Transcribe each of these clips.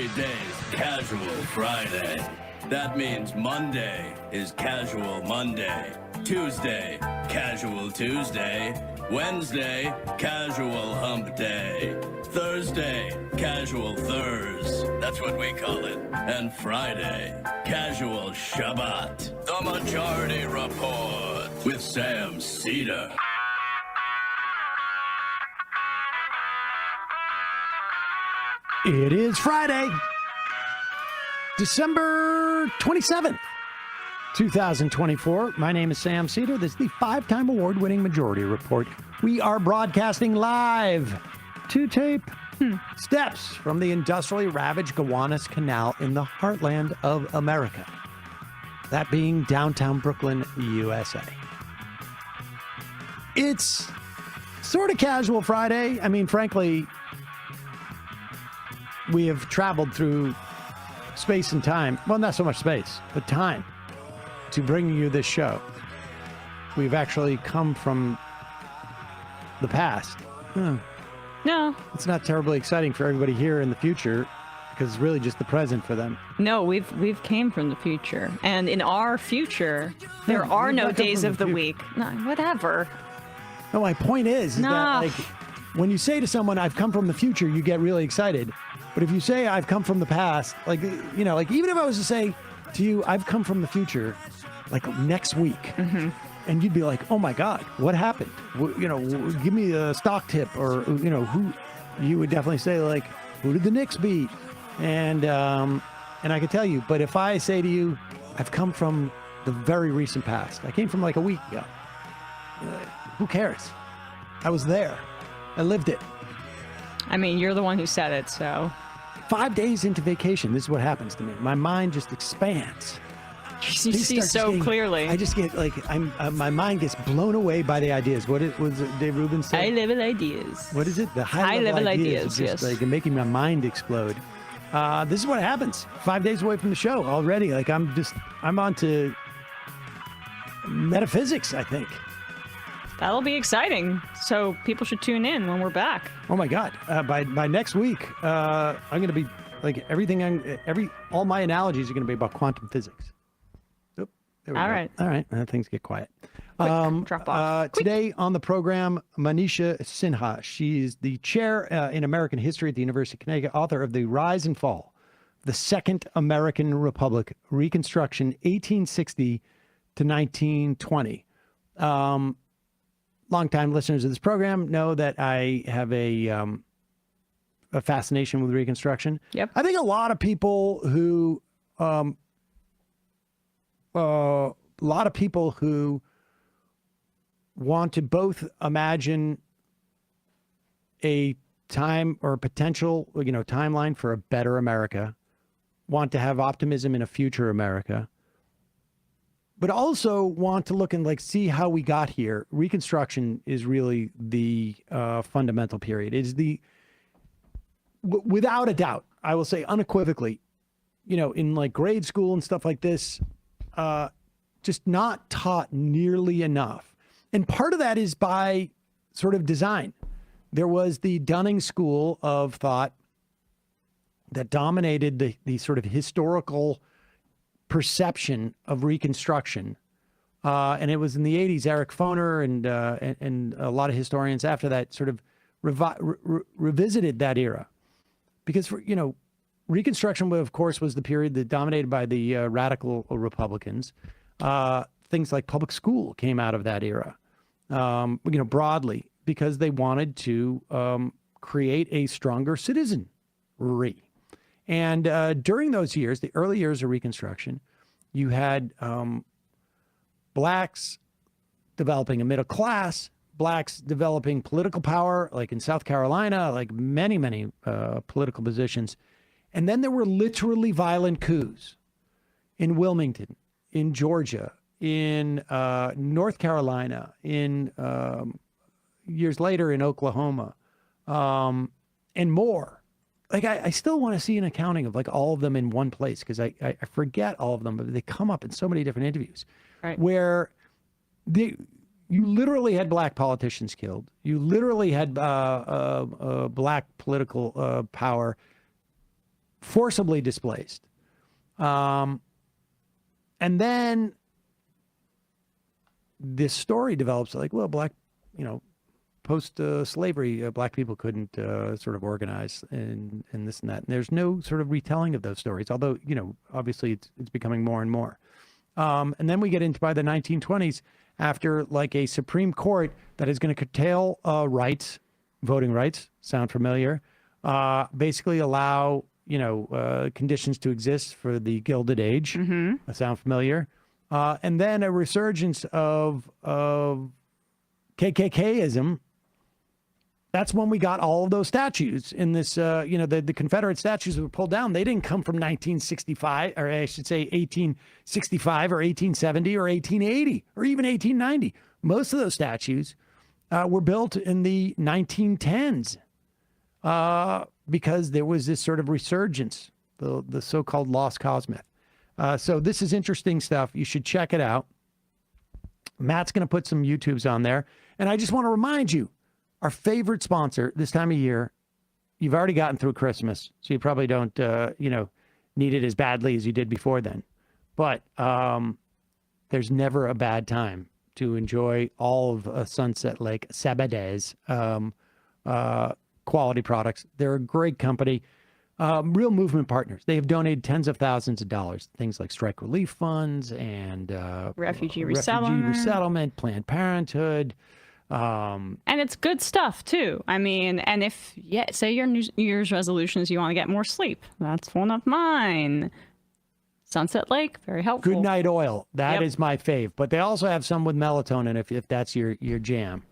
Every day's Casual Friday. That means Monday is Casual Monday. Tuesday, Casual Tuesday. Wednesday, Casual Hump Day. Thursday, Casual Thurs. That's what we call it. And Friday, Casual Shabbat. The Majority Report with Sam Seder. It is Friday, December 27th, 2024. My name is Sam Seder. This is the five-time award-winning Majority Report. We are broadcasting live to tape steps from the industrially ravaged Gowanus Canal in the heartland of America. That being downtown Brooklyn, USA. It's sort of casual Friday. I mean, frankly, we have traveled through space and time. Well, not so much space, but time to bring you this show. We've actually come from the past. No. It's not terribly exciting for everybody here in the future because it's really just the present for them. No, we've came from the future. And in our future, there are no days of the week. No, whatever. No, my point is No. that like when you say to someone, I've come from the future, you get really excited. But if you say I've come from the past, like, you know, like even if I was to say to you, I've come from the future, like next week, and you'd be like, oh my God, what happened? You know, give me a stock tip, or, you know, who, you would definitely say like, who did the Knicks beat? And I could tell you, but if I say to you, I've come from the very recent past, I came from like a week ago, who cares? I was there. I lived it. I mean, you're the one who said it, so. 5 days into vacation, this is what happens to me. My mind just expands. You see so clearly. I just get like, my mind gets blown away by the ideas. What was it Dave Rubin said? High-level ideas. What is it? The High-level ideas. ideas, Just yes. like making my mind explode. This is what happens. 5 days away from the show already. Like I'm on to metaphysics, I think. That'll be exciting. So people should tune in when we're back. Oh my God! By next week, I'm going to be like all my analogies are going to be about quantum physics. Oop, there we go. Right. All right. Things get quiet. Drop off. Today on the program, Manisha Sinha. She's the chair in American history at the University of Connecticut, author of The Rise and Fall, the Second American Republic, Reconstruction, 1860 to 1920. Longtime listeners of this program know that I have a fascination with Reconstruction. Yep. I think a lot of people who want to both imagine a time or a potential, timeline for a better America, want to have optimism in a future America, but also want to look and like see how we got here. Reconstruction is really the fundamental period. It is without a doubt, I will say unequivocally, in like grade school and stuff like this, just not taught nearly enough. And part of that is by sort of design. There was the Dunning School of thought that dominated the sort of historical perception of Reconstruction. And it was in the 80s, Eric Foner and a lot of historians after that sort of revisited that era. Because, Reconstruction, of course, was the period that dominated by the radical Republicans. Things like public school came out of that era, broadly, because they wanted to create a stronger citizenry. And during those years, the early years of Reconstruction, you had blacks developing a middle class, blacks developing political power, like in South Carolina, like many, many political positions. And then there were literally violent coups in Wilmington, in Georgia, in North Carolina, in years later in Oklahoma, and more. Like, I still want to see an accounting of like all of them in one place, because I forget all of them, but they come up in so many different interviews, right, where you literally had black politicians killed. You literally had black political power forcibly displaced. And then this story develops like, well, black, post slavery, black people couldn't sort of organize and this and that. And there's no sort of retelling of those stories, although, obviously it's becoming more and more. And then we get into by the 1920s, after like a Supreme Court that is going to curtail rights, voting rights, sound familiar, basically allow, conditions to exist for the Gilded Age, sound familiar, and then a resurgence of KKKism. That's when we got all of those statues in this, the Confederate statues that were pulled down. They didn't come from 1965, or I should say 1865 or 1870 or 1880 or even 1890. Most of those statues were built in the 1910s because there was this sort of resurgence, the so-called lost cause myth. So this is interesting stuff. You should check it out. Matt's going to put some YouTubes on there. And I just want to remind you, our favorite sponsor this time of year, you've already gotten through Christmas, so you probably don't, need it as badly as you did before then. But there's never a bad time to enjoy all of Sunset Lake Seber's quality products. They're a great company, real movement partners. They have donated tens of thousands of dollars, things like strike relief funds and refugee resettlement, Planned Parenthood. And it's good stuff too. I mean, and if, say your New Year's resolution is you want to get more sleep. That's one of mine. Sunset Lake, very helpful. Good night oil. That is my fave. But they also have some with melatonin if that's your jam.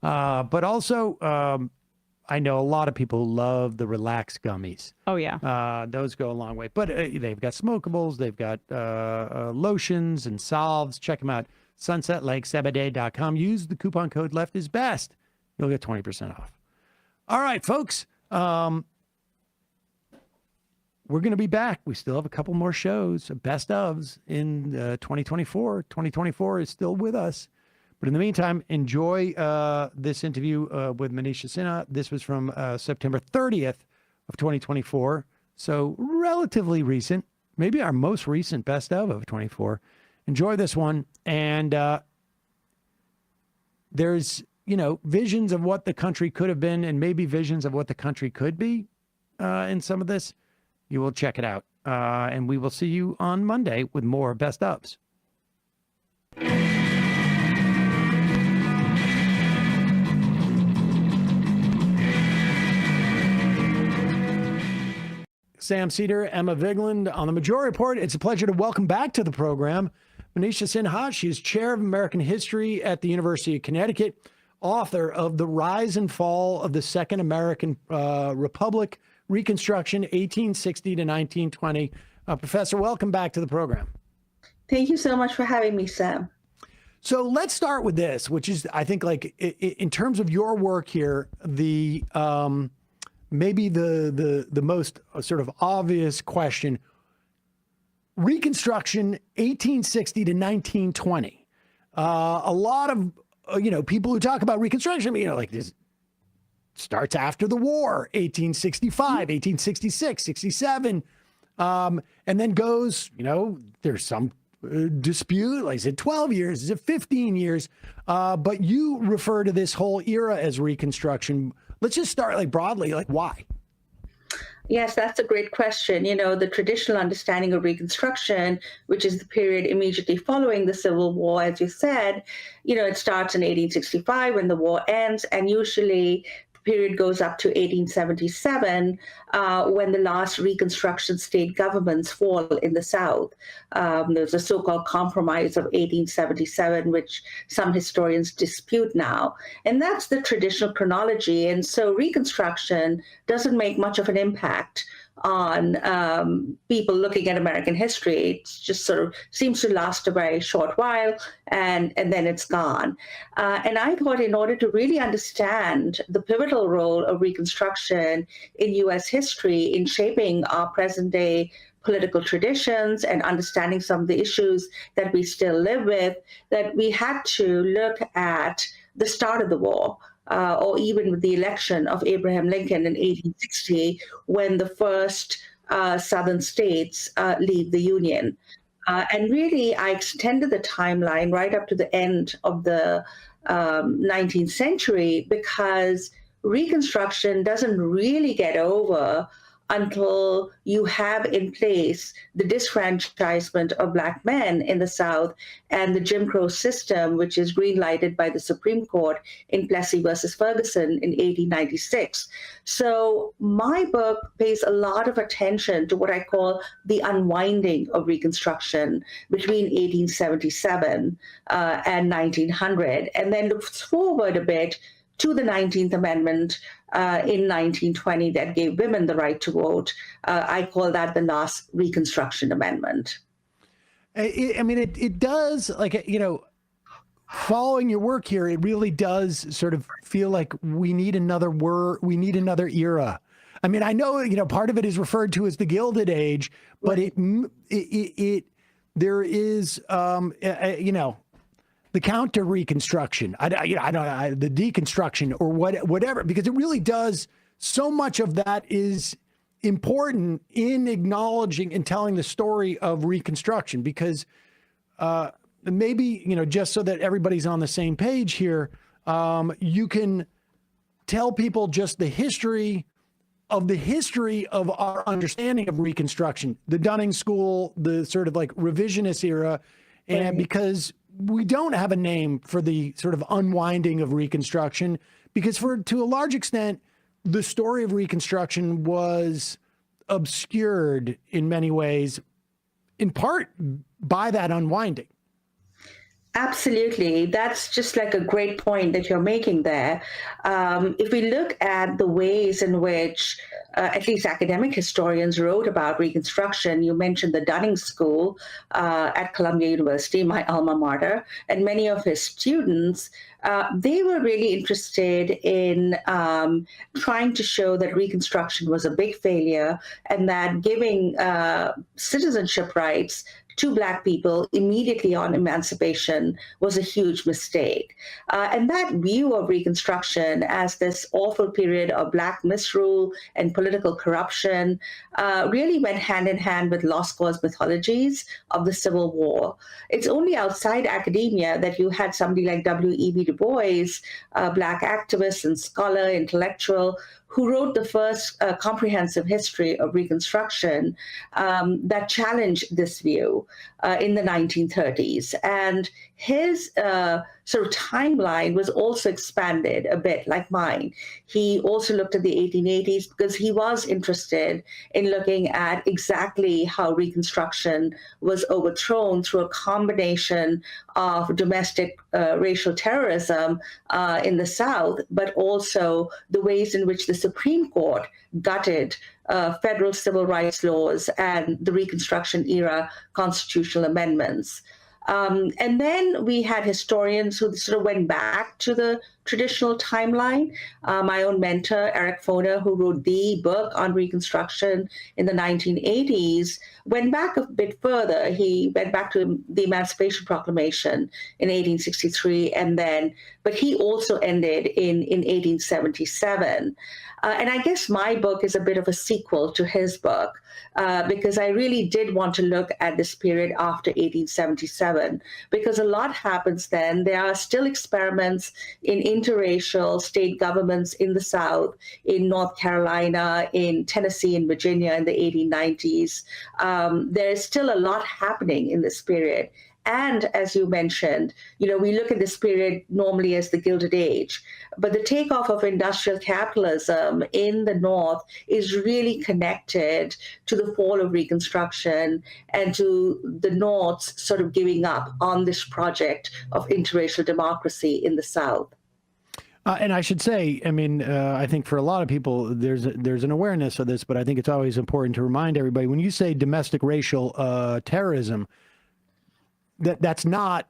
But also, I know a lot of people love the Relax gummies. Oh, yeah. Those go a long way. But they've got smokables. They've got lotions and salves. Check them out. SunsetLakeSeberday.com. Use the coupon code LeftIsBest. You'll get 20% off. All right, folks. We're going to be back. We still have a couple more shows, best ofs in 2024. 2024 is still with us. But in the meantime, enjoy this interview with Manisha Sinha. This was from September 30th of 2024. So relatively recent, maybe our most recent best of 24. Enjoy this one. And there's, visions of what the country could have been and maybe visions of what the country could be in some of this. You will check it out. And we will see you on Monday with more best ofs. Sam Seder, Emma Vigeland on the Majority Report. It's a pleasure to welcome back to the program Manisha Sinha. She is chair of American history at the University of Connecticut, author of The Rise and Fall of the Second American Republic, Reconstruction, 1860 to 1920. Professor, welcome back to the program. Thank you so much for having me, Sam. So let's start with this, which is, I think, like in terms of your work here, the maybe the most sort of obvious question. Reconstruction, 1860 to 1920. A lot of, people who talk about Reconstruction, like this starts after the war, 1865, 1866, 67, and then goes, there's some dispute, like is it 12 years, is it 15 years? But you refer to this whole era as Reconstruction. Let's just start broadly, why? Yes, that's a great question. The traditional understanding of Reconstruction, which is the period immediately following the Civil War, as you said, it starts in 1865 when the war ends, and usually the period goes up to 1877 when the last Reconstruction state governments fall in the South. There's a so-called Compromise of 1877, which some historians dispute now. And that's the traditional chronology. And so Reconstruction doesn't make much of an impact on people looking at American history. It just sort of seems to last a very short while, and then it's gone. And I thought in order to really understand the pivotal role of Reconstruction in U.S. history in shaping our present-day political traditions and understanding some of the issues that we still live with, that we had to look at the start of the war. Or even with the election of Abraham Lincoln in 1860, when the first southern states leave the Union. And really, I extended the timeline right up to the end of the 19th century because Reconstruction doesn't really get over until you have in place the disfranchisement of Black men in the South and the Jim Crow system, which is green-lighted by the Supreme Court in Plessy versus Ferguson in 1896. So my book pays a lot of attention to what I call the unwinding of Reconstruction between 1877 and 1900, and then looks forward a bit to the 19th Amendment in 1920 that gave women the right to vote. I call that the last Reconstruction Amendment. I mean, it does, like, you know, following your work here, it really does sort of feel like we need another word, we need another era. I mean, I know, you know, part of it is referred to as the Gilded Age, but there is, you know, the counter Reconstruction, the deconstruction or whatever, because it really does, so much of that is important in acknowledging and telling the story of Reconstruction, because maybe, you know, just so that everybody's on the same page here, you can tell people just the history of our understanding of Reconstruction, the Dunning School, the sort of like revisionist era, and because we don't have a name for the sort of unwinding of Reconstruction, because to a large extent, the story of Reconstruction was obscured in many ways, in part by that unwinding. Absolutely. That's just like a great point that you're making there. If we look at the ways in which at least academic historians wrote about Reconstruction, you mentioned the Dunning School at Columbia University, my alma mater, and many of his students, they were really interested in trying to show that Reconstruction was a big failure and that giving citizenship rights to Black people immediately on emancipation was a huge mistake. And that view of Reconstruction as this awful period of Black misrule and political corruption really went hand in hand with lost cause mythologies of the Civil War. It's only outside academia that you had somebody like W.E.B. Du Bois, a Black activist and scholar, intellectual, who wrote the first comprehensive history of Reconstruction that challenged this view in the 1930s. And his sort of timeline was also expanded a bit like mine. He also looked at the 1880s because he was interested in looking at exactly how Reconstruction was overthrown through a combination of domestic racial terrorism in the South, but also the ways in which the Supreme Court gutted federal civil rights laws and the Reconstruction era constitutional amendments. And then we had historians who sort of went back to the traditional timeline. My own mentor, Eric Foner, who wrote the book on Reconstruction in the 1980s, went back a bit further. He went back to the Emancipation Proclamation in 1863, but he also ended in 1877. And I guess my book is a bit of a sequel to his book because I really did want to look at this period after 1877 because a lot happens then. There are still experiments in interracial state governments in the South, in North Carolina, in Tennessee, and Virginia in the 1890s. There is still a lot happening in this period. And as you mentioned, you know, we look at this period normally as the Gilded Age, but the takeoff of industrial capitalism in the North is really connected to the fall of Reconstruction and to the North's sort of giving up on this project of interracial democracy in the South. And I should say, I mean, I think for a lot of people, there's an awareness of this, but I think it's always important to remind everybody, when you say domestic racial terrorism, it's not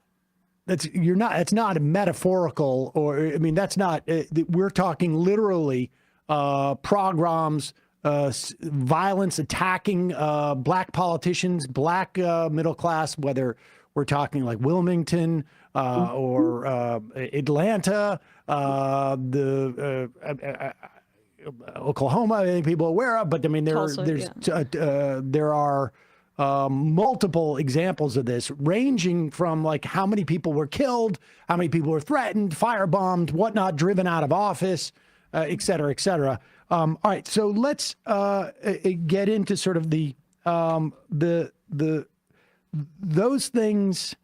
a metaphorical, or I mean, that's not, we're talking literally pogroms, violence attacking Black politicians, Black middle class, whether we're talking like Wilmington or Atlanta, Oklahoma, I think people are aware of, but I mean, there are multiple examples of this, ranging from like how many people were killed, how many people were threatened, firebombed, whatnot, driven out of office, et cetera, et cetera. All right, so let's get into sort of those things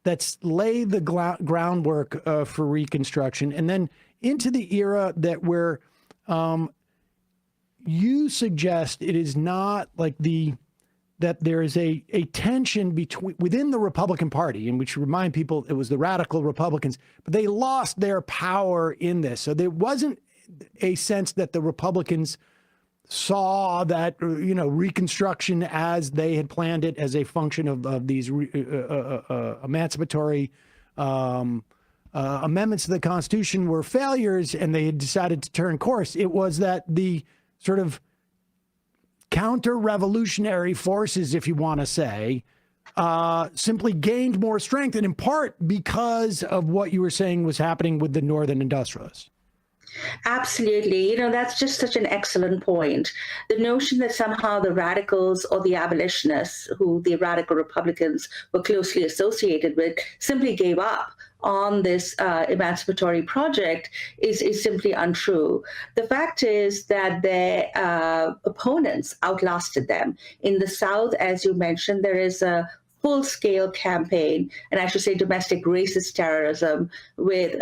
that lay the groundwork for Reconstruction, and then into the era that we're you suggest it is not like that there is a tension within the Republican Party, in which remind people it was the radical Republicans, but they lost their power in this. So there wasn't a sense that the Republicans saw that, Reconstruction as they had planned it as a function of these emancipatory amendments to the Constitution were failures, and they had decided to turn course. It was that the sort of counter-revolutionary forces, if you want to say, simply gained more strength, and in part because of what you were saying was happening with the Northern industrialists. Absolutely. That's just such an excellent point. The notion that somehow the radicals or the abolitionists, who the radical Republicans were closely associated with, simply gave up on this emancipatory project is simply untrue. The fact is that their opponents outlasted them. In the South, as you mentioned, there is a full-scale campaign, and I should say domestic racist terrorism with,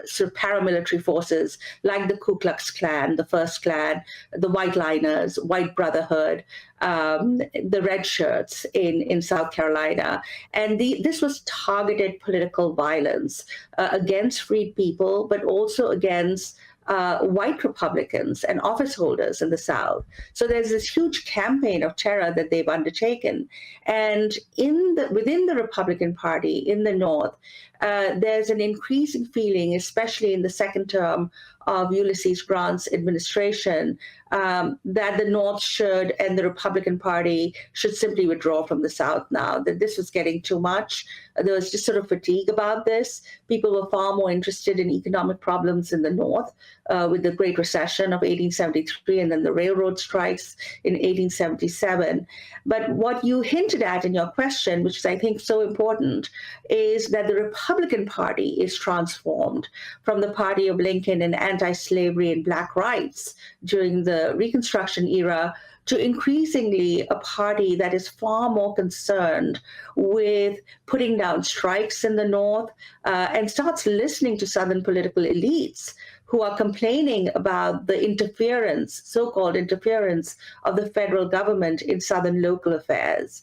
sort of paramilitary forces like the Ku Klux Klan, the First Klan, the White Liners, White Brotherhood, the Red Shirts in South Carolina. And this was targeted political violence against freed people, but also against white Republicans and office holders in the South. So there's this huge campaign of terror that they've undertaken. And within the Republican Party in the North, there's an increasing feeling, especially in the second term of Ulysses Grant's administration, that the North should, and the Republican Party should simply withdraw from the South now, that this was getting too much. There was just sort of fatigue about this. People were far more interested in economic problems in the North with the Great Recession of 1873 and then the railroad strikes in 1877. But what you hinted at in your question, which is I think so important, is that the Republican Party is transformed from the party of Lincoln and anti-slavery and black rights during the Reconstruction era to increasingly a party that is far more concerned with putting down strikes in the North and starts listening to Southern political elites who are complaining about the interference, so-called interference of the federal government in Southern local affairs.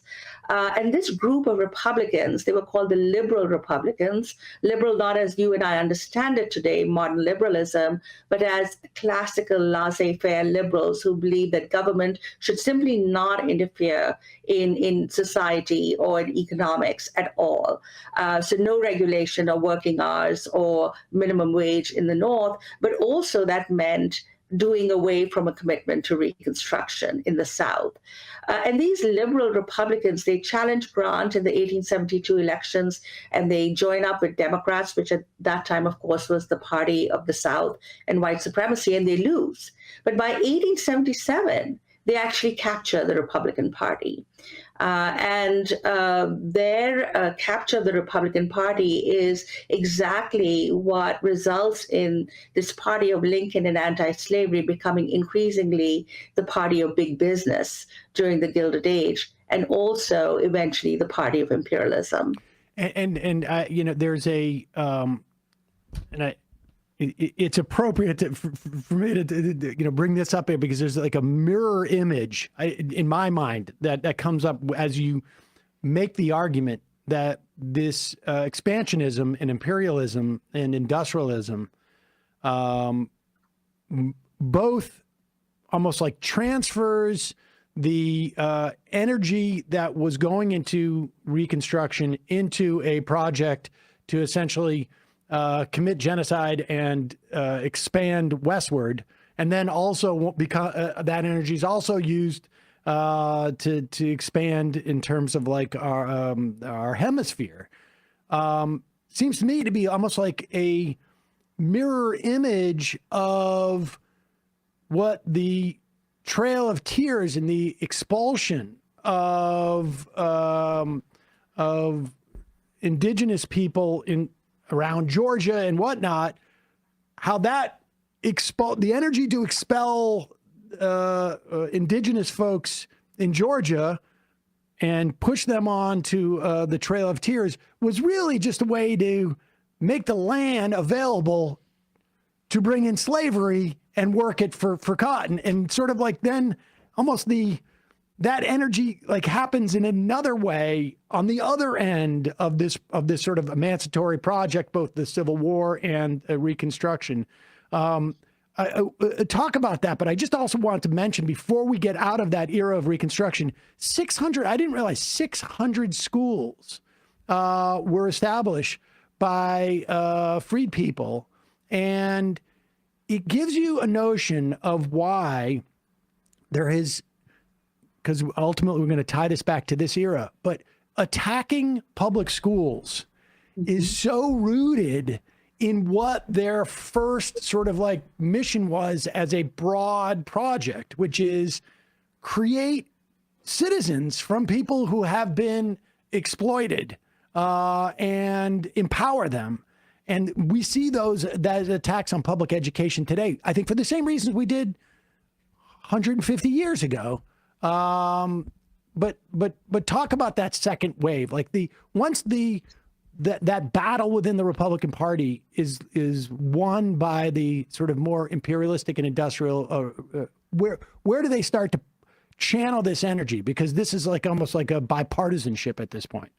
And this group of Republicans, they were called the liberal Republicans, liberal not as you and I understand it today, modern liberalism, but as classical laissez-faire liberals who believe that government should simply not interfere in society or in economics at all. So no regulation of working hours or minimum wage in the North, but also that meant doing away from a commitment to Reconstruction in the South. And these liberal Republicans, they challenged Grant in the 1872 elections, and they join up with Democrats, which at that time, of course, was the party of the South and white supremacy, and they lose. But by 1877, they actually capture the Republican Party. And their capture of the Republican Party is exactly what results in this party of Lincoln and anti-slavery becoming increasingly the party of big business during the Gilded Age, and also eventually the party of imperialism. There's it's appropriate for me to bring this up here because there's like a mirror image in my mind that comes up as you make the argument that this expansionism and imperialism and industrialism both almost like transfers the energy that was going into Reconstruction into a project to essentially commit genocide and expand westward, and then also because that energy is also used to expand in terms of like our hemisphere. Seems to me to be almost like a mirror image of what the Trail of Tears and the expulsion of indigenous people around Georgia and whatnot, how that the energy to expel indigenous folks in Georgia and push them on to the Trail of Tears was really just a way to make the land available to bring in slavery and work it for cotton. And sort of like then almost that energy like happens in another way on the other end of this sort of emancipatory project, both the Civil War and Reconstruction. Talk about that, but I just also wanted to mention before we get out of that era of Reconstruction, 600, I didn't realize 600 schools were established by freed people. And it gives you a notion of why there is, because ultimately we're going to tie this back to this era, but attacking public schools is so rooted in what their first sort of like mission was as a broad project, which is create citizens from people who have been exploited and empower them. And we see that attacks on public education today, I think for the same reasons we did 150 years ago. But talk about that second wave, like that battle within the Republican Party is won by the sort of more imperialistic and industrial. Where do they start to channel this energy? Because this is like almost like a bipartisanship at this point.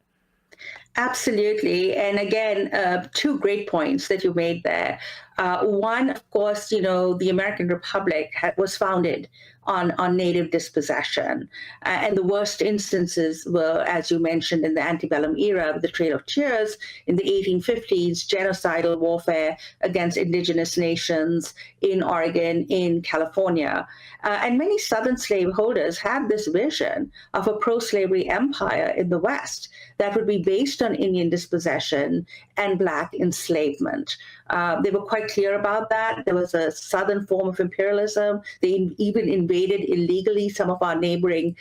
Absolutely. And again, two great points that you made there. One, of course, the American Republic was founded on native dispossession. And the worst instances were, as you mentioned, in the antebellum era with the Trail of Tears in the 1850s, genocidal warfare against indigenous nations in Oregon, in California. And many Southern slaveholders had this vision of a pro-slavery empire in the West that would be based on Indian dispossession and Black enslavement. They were quite clear about that. There was a Southern form of imperialism. They even invaded illegally some of our neighboring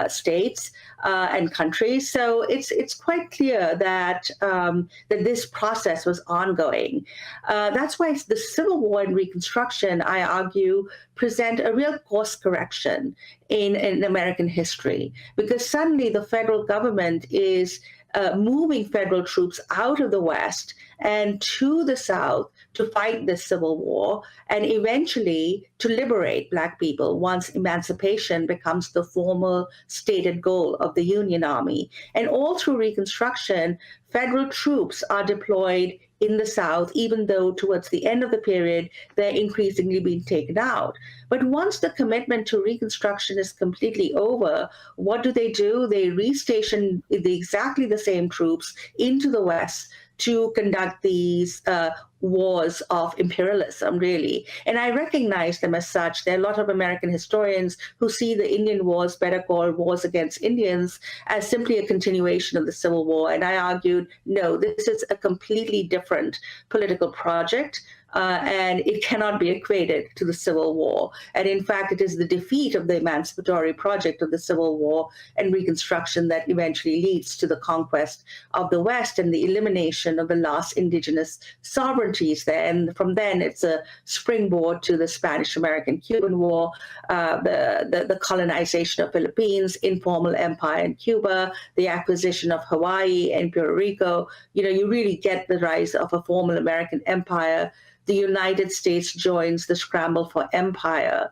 states and countries. So it's quite clear that that this process was ongoing. That's why the Civil War and Reconstruction, I argue, present a real course correction in American history, because suddenly the federal government is moving federal troops out of the West and to the South to fight this Civil War and eventually to liberate Black people once emancipation becomes the formal stated goal of the Union Army. And all through Reconstruction, federal troops are deployed in the South, even though towards the end of the period, they're increasingly being taken out. But once the commitment to Reconstruction is completely over, what do? They restation exactly the same troops into the West to conduct these wars of imperialism, really. And I recognize them as such. There are a lot of American historians who see the Indian Wars, better called wars against Indians, as simply a continuation of the Civil War. And I argued, no, this is a completely different political project. And it cannot be equated to the Civil War. And in fact, it is the defeat of the emancipatory project of the Civil War and Reconstruction that eventually leads to the conquest of the West and the elimination of the last indigenous sovereignties there. And from then, it's a springboard to the Spanish-American-Cuban War, the colonization of Philippines, informal empire in Cuba, the acquisition of Hawaii and Puerto Rico. You really get the rise of a formal American empire. The United States joins the scramble for empire.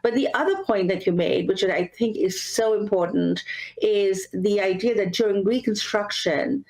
But the other point that you made, which I think is so important, is the idea that during Reconstruction,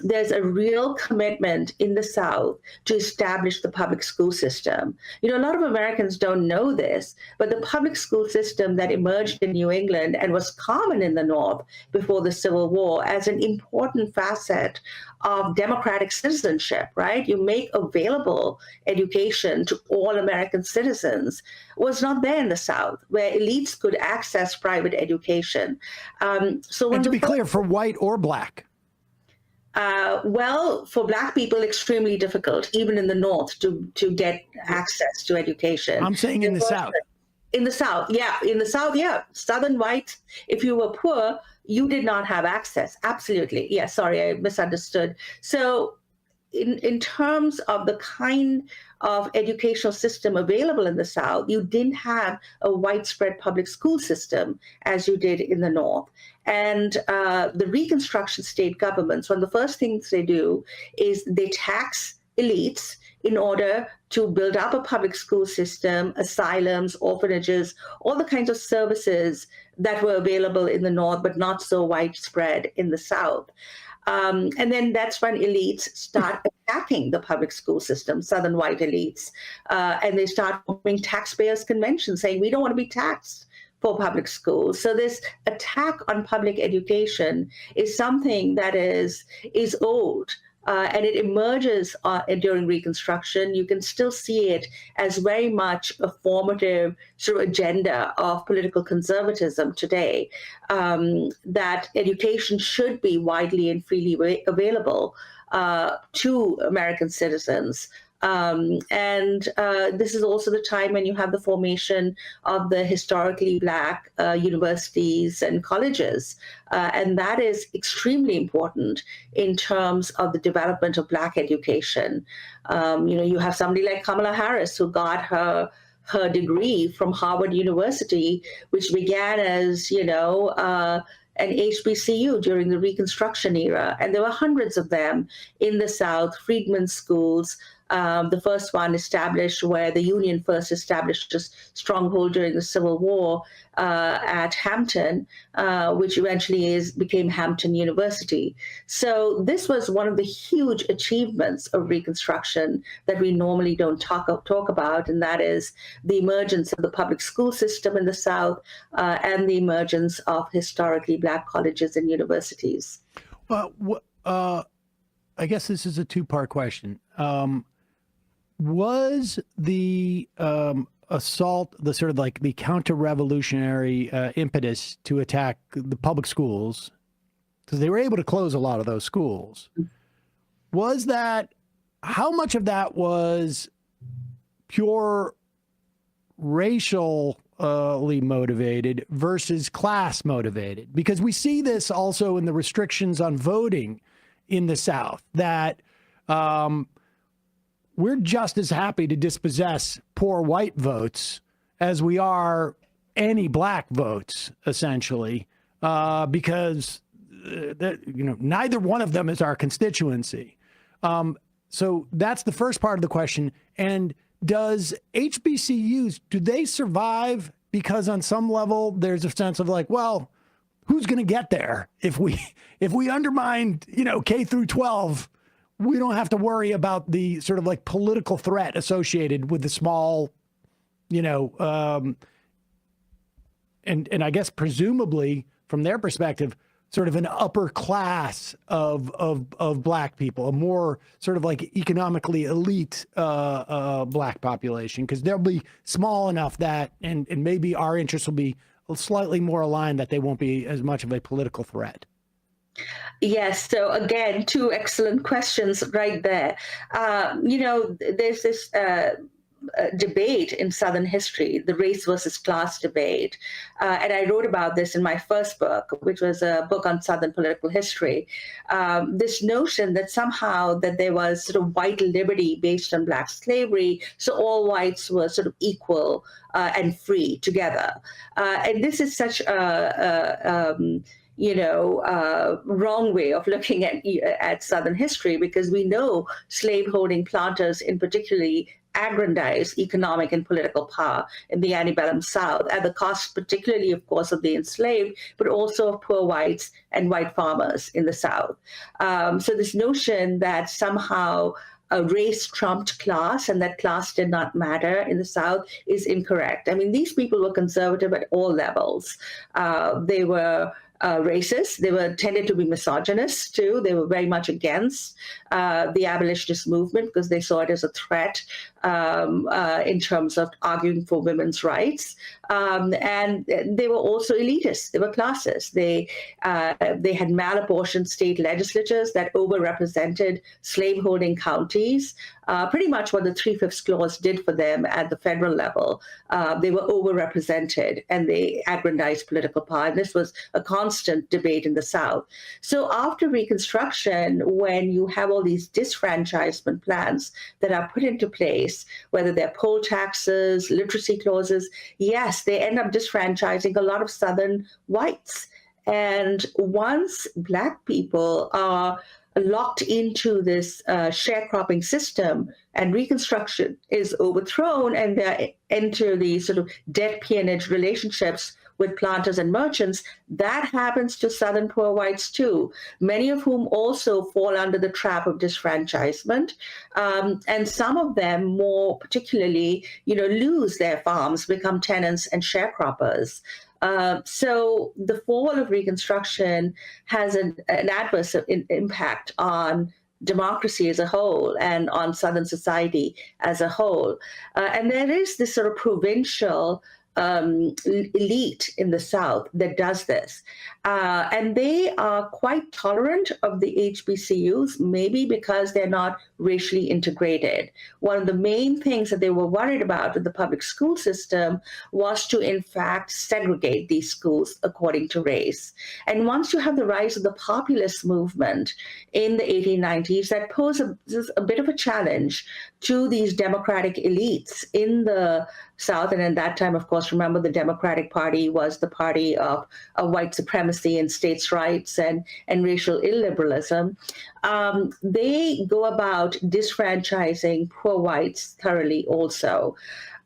there's a real commitment in the South to establish the public school system. A lot of Americans don't know this, but the public school system that emerged in New England and was common in the North before the Civil War as an important facet of democratic citizenship, right? You make available education to all American citizens was not there in the South, where elites could access private education. And to be clear, for white or Black. Well, for Black people, extremely difficult, even in the North, to get access to education. I'm saying in the South. In the South, yeah. In the South, yeah. Southern whites, if you were poor, you did not have access. Absolutely. Yeah, sorry, I misunderstood. So in terms of the kind of educational system available in the South, you didn't have a widespread public school system as you did in the North. And the Reconstruction state governments, one of the first things they do is they tax elites in order to build up a public school system, asylums, orphanages, all the kinds of services that were available in the North, but not so widespread in the South. And then that's when elites start attacking the public school system, Southern white elites, and they start forming taxpayers' conventions saying, we don't want to be taxed for public schools. So this attack on public education is something that is old. And it emerges during Reconstruction. You can still see it as very much a formative sort of agenda of political conservatism today, that education should be widely and freely available to American citizens. And this is also the time when you have the formation of the historically Black universities and colleges. And that is extremely important in terms of the development of Black education. You have somebody like Kamala Harris, who got her degree from Harvard University, which began as, an HBCU during the Reconstruction era. And there were hundreds of them in the South, freedmen schools. The first one established where the Union first established a stronghold during the Civil War at Hampton, which eventually became Hampton University. So this was one of the huge achievements of Reconstruction that we normally don't talk about, and that is the emergence of the public school system in the South and the emergence of historically Black colleges and universities. Well, I guess this is a two-part question. Was the assault, the sort of like the counter-revolutionary impetus to attack the public schools, because they were able to close a lot of those schools, was that, how much of that was pure racially motivated versus class motivated? Because we see this also in the restrictions on voting in the South, that we're just as happy to dispossess poor white votes as we are any Black votes, essentially, because neither one of them is our constituency. So that's the first part of the question. And does HBCUs, do they survive because on some level there's a sense of like, well, who's going to get there if we undermine, K through 12? We don't have to worry about the sort of like political threat associated with the small, and I guess presumably from their perspective, sort of an upper class of Black people, a more sort of like economically elite Black population, because they'll be small enough that, and maybe our interests will be slightly more aligned, that they won't be as much of a political threat. Yes. So again, two excellent questions right there. There's this debate in Southern history, the race versus class debate. And I wrote about this in my first book, which was a book on Southern political history. This notion that somehow that there was sort of white liberty based on Black slavery, so all whites were sort of equal and free together. And this is such a wrong way of looking at Southern history, because we know slaveholding planters in particularly aggrandized economic and political power in the antebellum South at the cost, particularly, of course, of the enslaved, but also of poor whites and white farmers in the South. So this notion that somehow a race trumped class and that class did not matter in the South is incorrect. I mean, these people were conservative at all levels. They were racist. They were tended to be misogynist too. They were very much against the abolitionist movement because they saw it as a threat in terms of arguing for women's rights. And they were also elitist. They were classist. They had malapportioned state legislatures that overrepresented slaveholding counties. Pretty much what the 3/5 clause did for them at the federal level. They were overrepresented and they aggrandized political power. And this was a constant debate in the South. So after Reconstruction, when you have all these disfranchisement plans that are put into place, whether they're poll taxes, literacy clauses, yes, they end up disfranchising a lot of Southern whites. And once Black people are locked into this sharecropping system and Reconstruction is overthrown and they enter these sort of debt peonage relationships with planters and merchants, that happens to Southern poor whites too, many of whom also fall under the trap of disfranchisement. And some of them more particularly, lose their farms, become tenants and sharecroppers. So the fall of Reconstruction has an adverse impact on democracy as a whole and on Southern society as a whole. And there is this sort of provincial elite in the South that does this. And they are quite tolerant of the HBCUs, maybe because they're not racially integrated. One of the main things that they were worried about in the public school system was to, in fact, segregate these schools according to race. And once you have the rise of the populist movement in the 1890s, that poses a bit of a challenge to these democratic elites in the South. And at that time, of course, remember the Democratic Party was the party of white supremacy and states' rights and racial illiberalism. They go about disfranchising poor whites thoroughly also.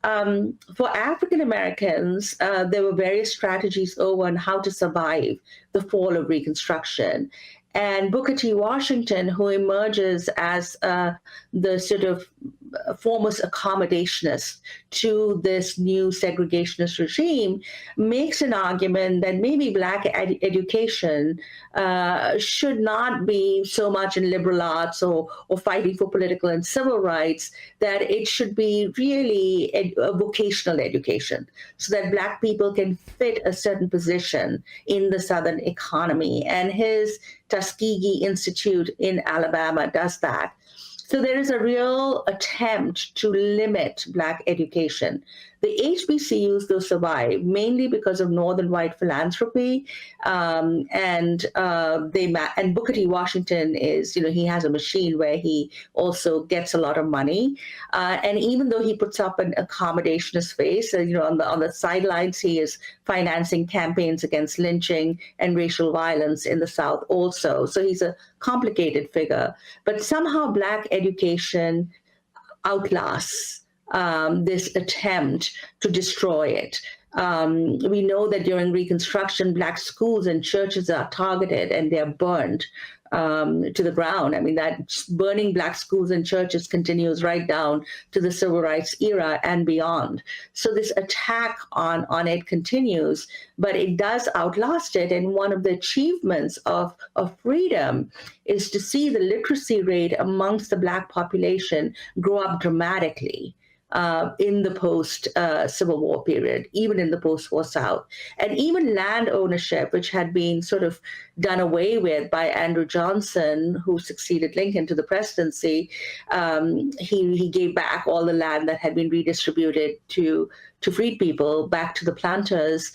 For African Americans, there were various strategies on how to survive the fall of Reconstruction. And Booker T. Washington, who emerges as the sort of foremost accommodationist to this new segregationist regime, makes an argument that maybe Black education should not be so much in liberal arts or fighting for political and civil rights, that it should be really a vocational education so that Black people can fit a certain position in the Southern economy. And his Tuskegee Institute in Alabama does that. So there is a real attempt to limit Black education. The HBCUs, though, survive mainly because of Northern white philanthropy, and Booker T. Washington is, he has a machine where he also gets a lot of money, and even though he puts up an accommodationist face, on the sidelines, he is financing campaigns against lynching and racial violence in the South also. So he's a complicated figure, but somehow Black education outlasts this attempt to destroy it. We know that during Reconstruction, Black schools and churches are targeted and they're burned to the ground. I mean, that burning Black schools and churches continues right down to the Civil Rights era and beyond. So this attack on it continues, but it does outlast it. And one of the achievements of freedom is to see the literacy rate amongst the Black population grow up dramatically. In the post-Civil War period, even in the post-war South. And even land ownership, which had been sort of done away with by Andrew Johnson, who succeeded Lincoln to the presidency, he gave back all the land that had been redistributed to freed people back to the planters.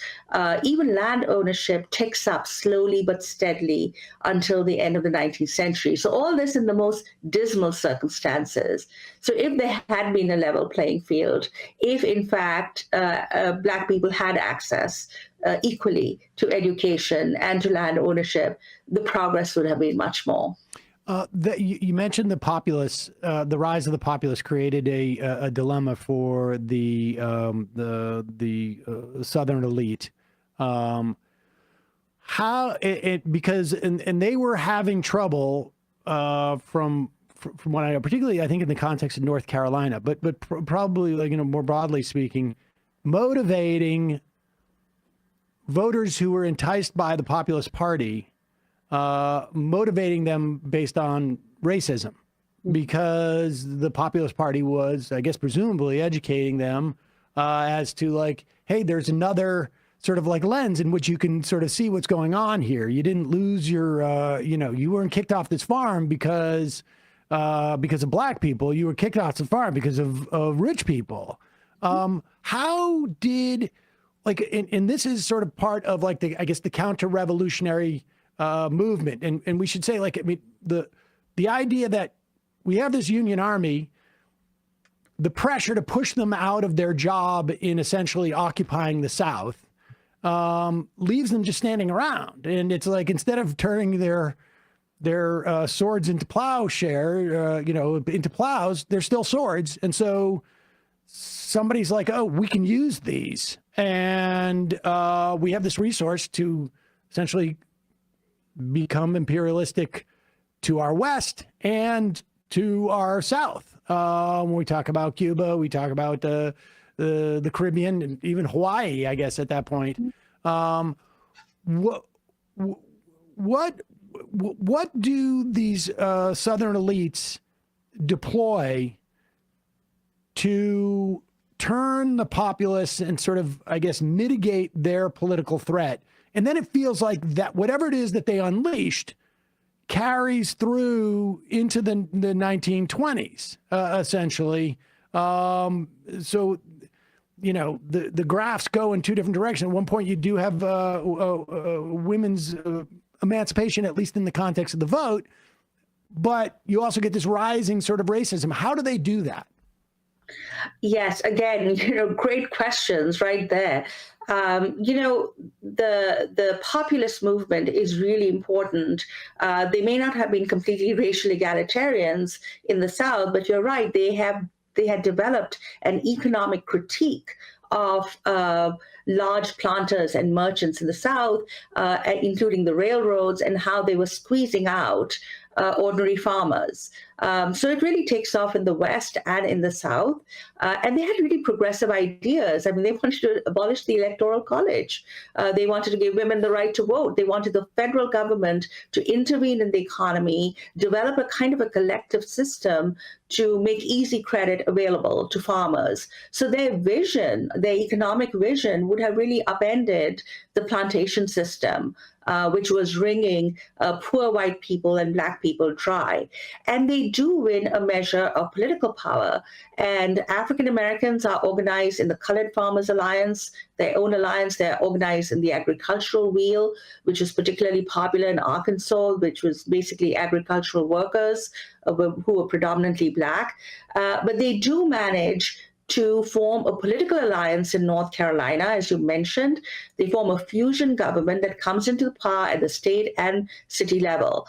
Even land ownership ticks up slowly but steadily until the end of the 19th century. So all this in the most dismal circumstances. So if there had been a level playing field, if in fact Black people had access equally to education and to land ownership, the progress would have been much more. You mentioned the populace. The rise of the populace created a dilemma for the Southern elite. Because they were having trouble from what I know, particularly I think in the context of North Carolina, but probably more broadly speaking, motivating voters who were enticed by the Populist Party, motivating them based on racism, because the Populist Party was, I guess, presumably educating them as to like, hey, there's another sort of like lens in which you can sort of see what's going on here. You didn't lose your, you weren't kicked off this farm because of black people. You were kicked off the farm because of rich people. How did, like, and this is sort of part of like the counter-revolutionary movement. And we should say, like, I mean, the idea that we have this Union Army, the pressure to push them out of their job in essentially occupying the South, leaves them just standing around. And it's like, instead of turning their swords into plowshare, into plows, they're still swords. And so somebody's like, oh, we can use these. And we have this resource to essentially become imperialistic to our West and to our South. When we talk about Cuba, we talk about the Caribbean, and even Hawaii, I guess, at that point. What do these Southern elites deploy to turn the populists and sort of, I guess, mitigate their political threat? And then it feels like that whatever it is that they unleashed carries through into the 1920s, essentially. So, the graphs go in two different directions. At one point, you do have women's emancipation, at least in the context of the vote, but you also get this rising sort of racism. How do they do that? Yes, again, great questions right there. The populist movement is really important. They may not have been completely racial egalitarians in the South, but you're right, they had developed an economic critique of large planters and merchants in the South, including the railroads, and how they were squeezing out ordinary farmers. So it really takes off in the West and in the South. And they had really progressive ideas. I mean, they wanted to abolish the Electoral College. They wanted to give women the right to vote. They wanted the federal government to intervene in the economy, develop a kind of a collective system to make easy credit available to farmers. So their vision, their economic vision, would have really upended the plantation system, which was wringing poor white people and Black people dry. And they do win a measure of political power. And African Americans are organized in the Colored Farmers Alliance, their own alliance. They're organized in the Agricultural Wheel, which was particularly popular in Arkansas, which was basically agricultural workers who were predominantly Black. But they do manage to form a political alliance in North Carolina, as you mentioned. They form a fusion government that comes into power at the state and city level.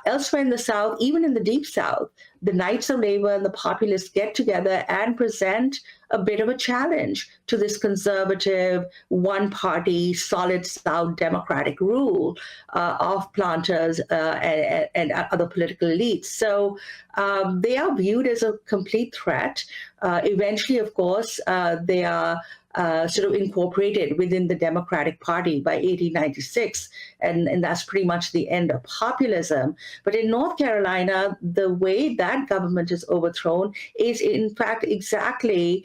Elsewhere in the South, even in the Deep South, the Knights of Labor and the populists get together and present a bit of a challenge to this conservative, one-party, solid South democratic rule of planters and other political elites. So they are viewed as a complete threat. Eventually, of course, they are sort of incorporated within the Democratic Party by 1896, and that's pretty much the end of populism. But in North Carolina, the way that government is overthrown is, in fact, exactly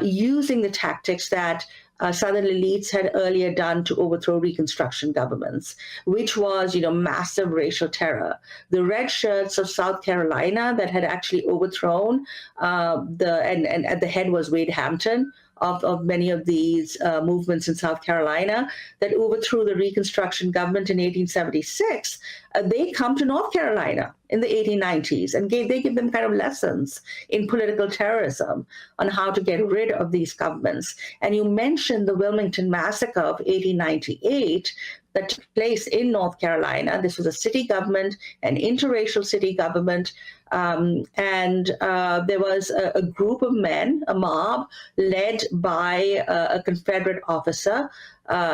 using the tactics that Southern elites had earlier done to overthrow Reconstruction governments, which was, massive racial terror. The red shirts of South Carolina that had actually overthrown and at the head was Wade Hampton of many of these movements in South Carolina that overthrew the Reconstruction government in 1876, they come to North Carolina in the 1890s, and they give them kind of lessons in political terrorism on how to get rid of these governments. And you mentioned the Wilmington Massacre of 1898 that took place in North Carolina. This was a city government, an interracial city government, and there was a group of men, a mob, led by a Confederate officer.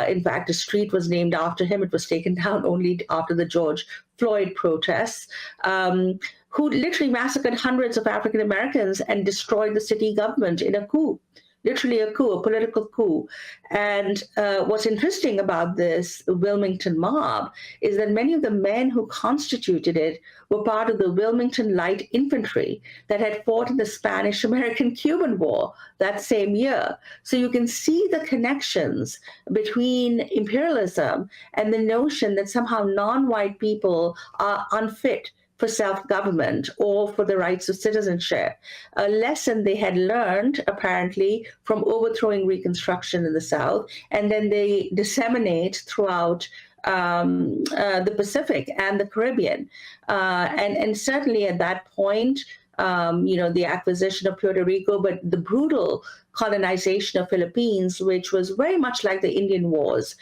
In fact, a street was named after him. It was taken down only after the George Floyd protests, who literally massacred hundreds of African Americans and destroyed the city government in a coup. literally a coup, a political coup. And what's interesting about this Wilmington mob is that many of the men who constituted it were part of the Wilmington Light Infantry that had fought in the Spanish-American-Cuban War that same year. So you can see the connections between imperialism and the notion that somehow non-white people are unfit for self-government or for the rights of citizenship, a lesson they had learned, apparently, from overthrowing Reconstruction in the South, and then they disseminate throughout the Pacific and the Caribbean. And certainly at that point, the acquisition of Puerto Rico, but the brutal colonization of Philippines, which was very much like the Indian Wars,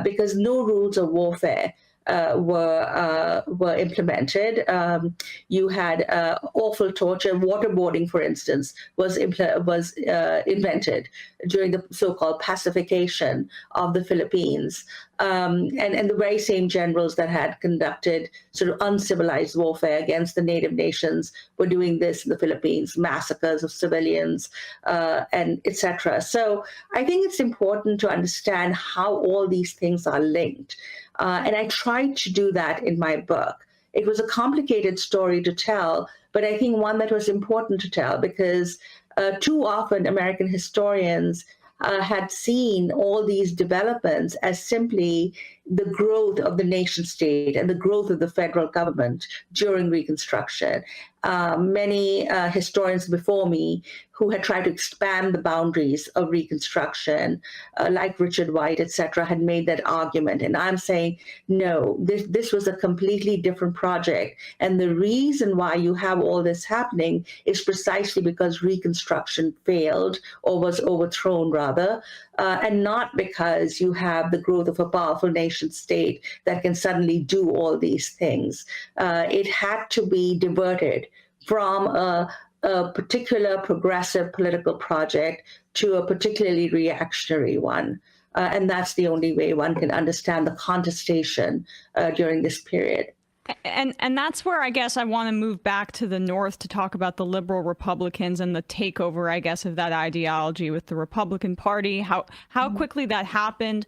because no rules of warfare were implemented. You had awful torture. Waterboarding, for instance, was invented during the so-called pacification of the Philippines. And the very same generals that had conducted sort of uncivilized warfare against the native nations were doing this in the Philippines, massacres of civilians, and etc. So I think it's important to understand how all these things are linked. And I tried to do that in my book. It was a complicated story to tell, but I think one that was important to tell because too often American historians had seen all these developments as simply the growth of the nation state and the growth of the federal government during Reconstruction. Many historians before me who had tried to expand the boundaries of Reconstruction, like Richard White, et cetera, had made that argument. And I'm saying, no, this was a completely different project. And the reason why you have all this happening is precisely because Reconstruction failed or was overthrown, rather, and not because you have the growth of a powerful nation state that can suddenly do all these things. It had to be diverted from a particular progressive political project to a particularly reactionary one. And that's the only way one can understand the contestation during this period. And that's where I guess I want to move back to the North to talk about the liberal Republicans and the takeover, I guess, of that ideology with the Republican Party, how quickly that happened.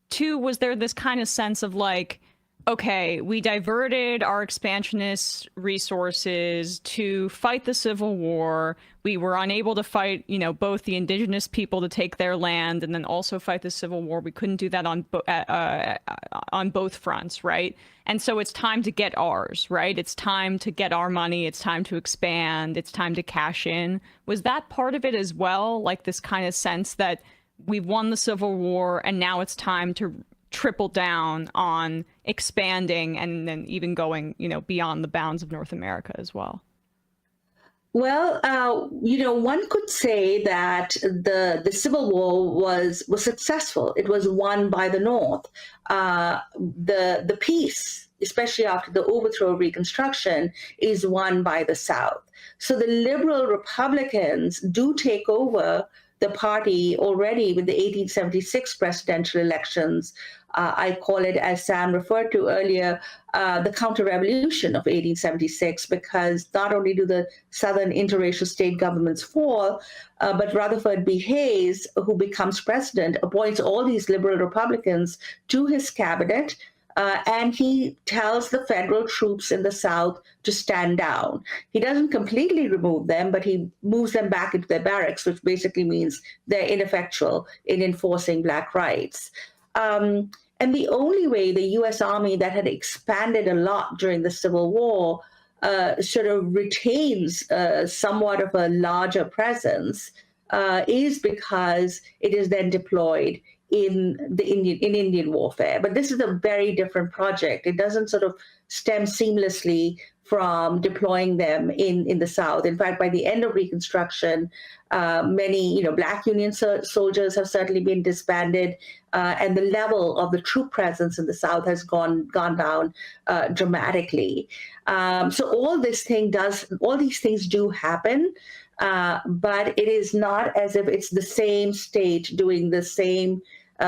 Two, was there this kind of sense of like, okay, we diverted our expansionist resources to fight the Civil War. We were unable to fight, both the indigenous people to take their land and then also fight the Civil War. We couldn't do that on both fronts, right? And so it's time to get ours, right? It's time to get our money. It's time to expand. It's time to cash in. Was that part of it as well? Like this kind of sense that we've won the Civil War and now it's time to triple down on expanding and then even going, beyond the bounds of North America as well? Well, one could say that the Civil War was successful. It was won by the North. The peace, especially after the overthrow of Reconstruction, is won by the South. So the liberal Republicans do take over the party already with the 1876 presidential elections. I call it, as Sam referred to earlier, the counter-revolution of 1876, because not only do the Southern interracial state governments fall, but Rutherford B. Hayes, who becomes president, appoints all these liberal Republicans to his cabinet, and he tells the federal troops in the South to stand down. He doesn't completely remove them, but he moves them back into their barracks, which basically means they're ineffectual in enforcing Black rights. And the only way the U.S. Army, that had expanded a lot during the Civil War, sort of retains somewhat of a larger presence is because it is then deployed in Indian warfare. But this is a very different project. It doesn't sort of stem seamlessly from deploying them in the South. In fact, by the end of Reconstruction, many Black Union soldiers have certainly been disbanded, and the level of the troop presence in the South has gone down dramatically. So all these things do happen, but it is not as if it's the same state doing the same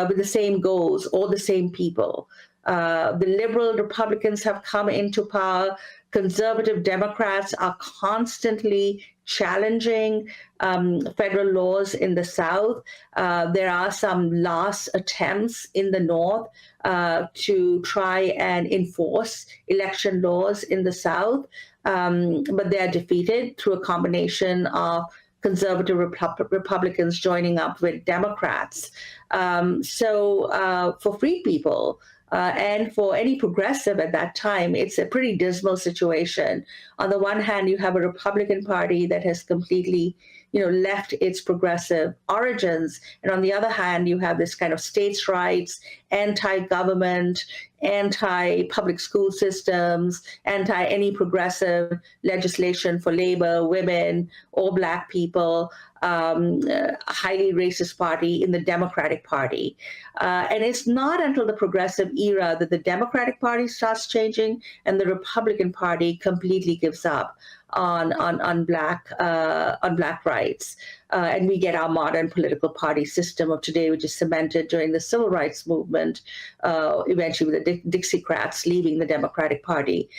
with the same goals or the same people. The liberal Republicans have come into power. Conservative Democrats are constantly challenging federal laws in the South. There are some last attempts in the North to try and enforce election laws in the South, but they are defeated through a combination of conservative Republicans joining up with Democrats. So for free people, and for any progressive at that time, it's a pretty dismal situation. On the one hand, you have a Republican Party that has completely, left its progressive origins. And on the other hand, you have this kind of states' rights, anti-government, anti-public school systems, anti-any progressive legislation for labor, women, or Black people, a highly racist party in the Democratic Party. And it's not until the progressive era that the Democratic Party starts changing and the Republican Party completely gives up on Black rights. And we get our modern political party system of today, which is cemented during the Civil Rights Movement, eventually with the Dixiecrats leaving the Democratic Party.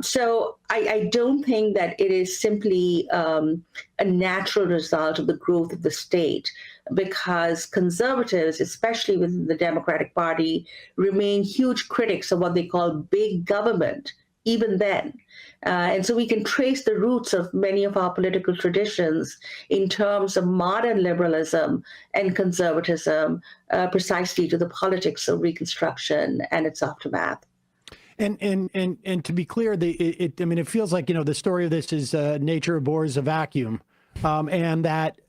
So I don't think that it is simply a natural result of the growth of the state, because conservatives, especially within the Democratic Party, remain huge critics of what they call big government, even then. And so we can trace the roots of many of our political traditions in terms of modern liberalism and conservatism, precisely to the politics of Reconstruction and its aftermath. And to be clear, it feels like, the story of this is nature abhors a vacuum, and that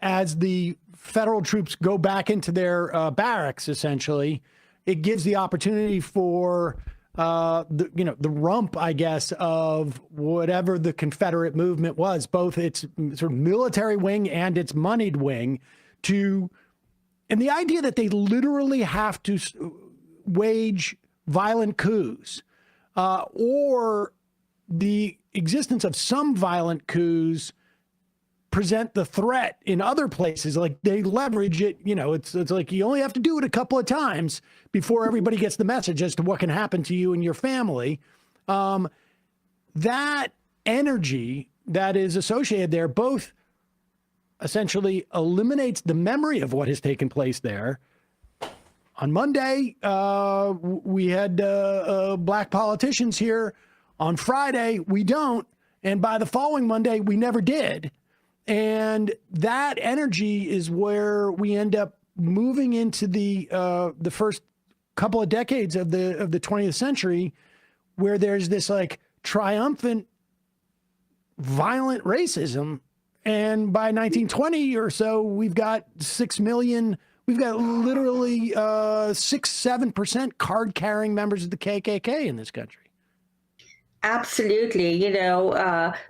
as the federal troops go back into their barracks, essentially, it gives the opportunity for the rump, I guess, of whatever the Confederate movement was, both its sort of military wing and its moneyed wing, and the idea that they literally have to wage violent coups, or the existence of some violent coups present the threat in other places. Like they leverage it, it's like you only have to do it a couple of times before everybody gets the message as to what can happen to you and your family. That energy that is associated there both essentially eliminates the memory of what has taken place there. On Monday, we had Black politicians here. On Friday, we don't. And by the following Monday, we never did. And that energy is where we end up moving into the first couple of decades of the 20th century, where there's this like triumphant, violent racism. And by 1920 or so, we've got 6 million. We've got literally 6-7% card-carrying members of the KKK in this country. Absolutely.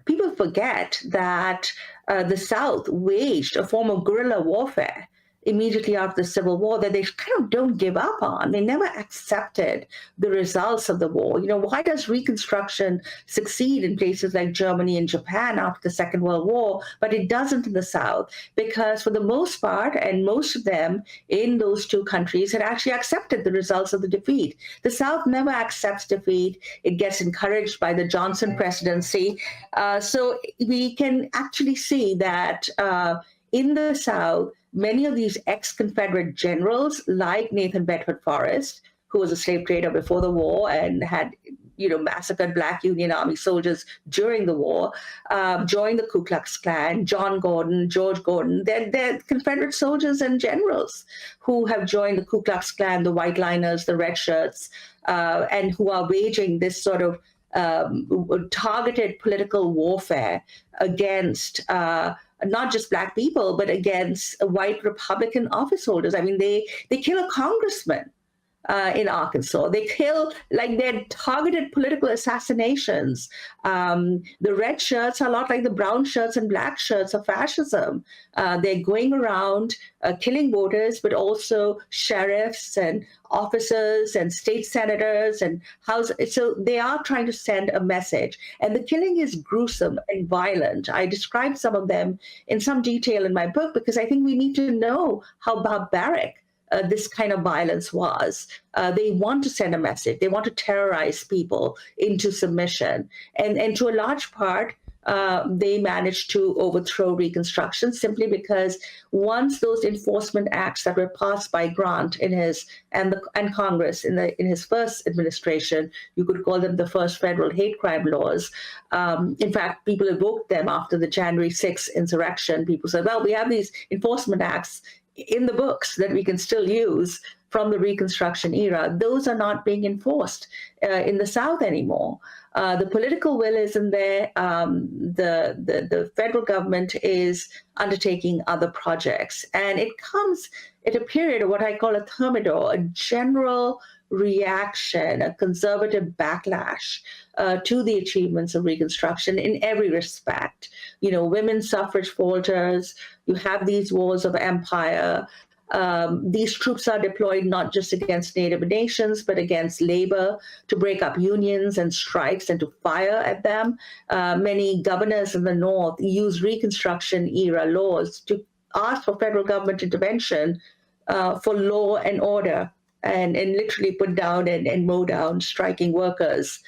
People forget that the South waged a form of guerrilla warfare immediately after the Civil War that they kind of don't give up on. They never accepted the results of the war. Why does Reconstruction succeed in places like Germany and Japan after the Second World War, but it doesn't in the South? Because for the most part, and most of them in those two countries had actually accepted the results of the defeat. The South never accepts defeat. It gets encouraged by the Johnson presidency. So we can actually see that in the South, many of these ex-Confederate generals, like Nathan Bedford Forrest, who was a slave trader before the war and had, massacred Black Union Army soldiers during the war, joined the Ku Klux Klan. John Gordon, George Gordon, they're Confederate soldiers and generals who have joined the Ku Klux Klan, the White Liners, the Red Shirts, and who are waging this sort of targeted political warfare against not just Black people, but against white Republican office holders. I mean, they kill a congressman in Arkansas. They kill, they're targeted political assassinations. The red shirts are a lot like the brown shirts and black shirts of fascism. They're going around killing voters, but also sheriffs and officers and state senators and house. So they are trying to send a message. And the killing is gruesome and violent. I described some of them in some detail in my book because I think we need to know how barbaric this kind of violence was. They want to send a message. They want to terrorize people into submission. And to a large part, they managed to overthrow Reconstruction simply because once those enforcement acts that were passed by Grant and Congress in his first administration, you could call them the first federal hate crime laws. In fact, people evoked them after the January 6th insurrection. People said, well, we have these enforcement acts in the books that we can still use from the Reconstruction era. Those are not being enforced in the South anymore. The political will isn't there. The federal government is undertaking other projects. And it comes at a period of what I call a thermidor, a general reaction, a conservative backlash to the achievements of Reconstruction in every respect. Women's suffrage falters, you have these wars of empire. These troops are deployed not just against Native nations, but against labor to break up unions and strikes and to fire at them. Many governors in the North use Reconstruction era laws to ask for federal government intervention for law and order and literally put down and mow down striking workers.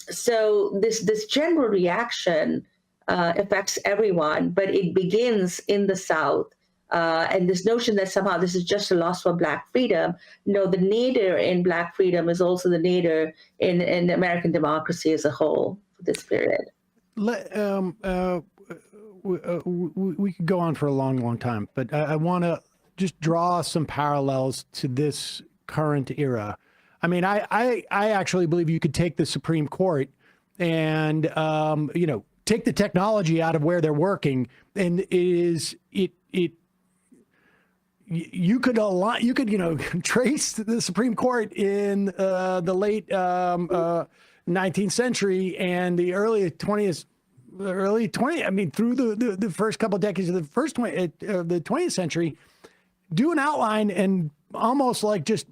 So this general reaction affects everyone, but it begins in the South. And this notion that somehow this is just a loss for Black freedom. No, the nadir in Black freedom is also the nadir in American democracy as a whole for this period. We could go on for a long, long time, but I want to just draw some parallels to this current era. I mean, I actually believe you could take the Supreme Court and, take the technology out of where they're working, and you could trace the Supreme Court in the late 19th century and the early 20th. I mean, through the first couple of decades of the the 20th century, do an outline and almost like just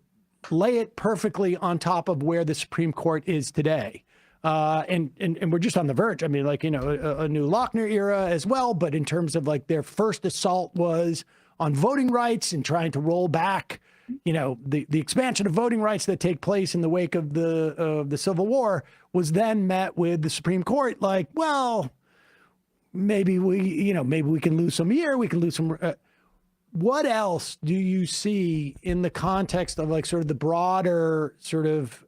lay it perfectly on top of where the Supreme Court is today. And we're just on the verge. I mean, like, a new Lochner era as well. But in terms of like their first assault was on voting rights and trying to roll back, the expansion of voting rights that take place in the wake of the Civil War was then met with the Supreme Court like, well, maybe we can lose some here, we can lose some. What else do you see in the context of like sort of the broader sort of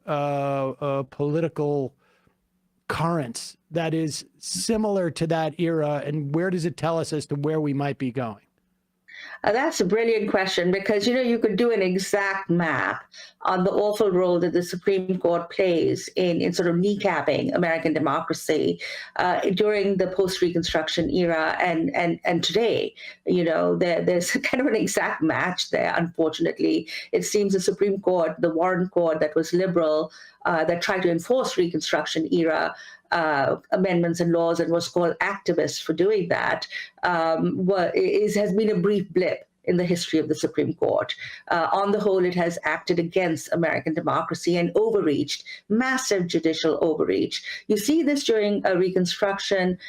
political currents that is similar to that era, and where does it tell us as to where we might be going? That's a brilliant question because, you could do an exact map on the awful role that the Supreme Court plays in sort of kneecapping American democracy during the post-Reconstruction era and today. There's kind of an exact match there, unfortunately. It seems the Supreme Court, the Warren Court that was liberal, that tried to enforce Reconstruction era amendments and laws and was called activists for doing that, has been a brief blip in the history of the Supreme Court. On the whole, it has acted against American democracy and overreached, massive judicial overreach. You see this during Reconstruction,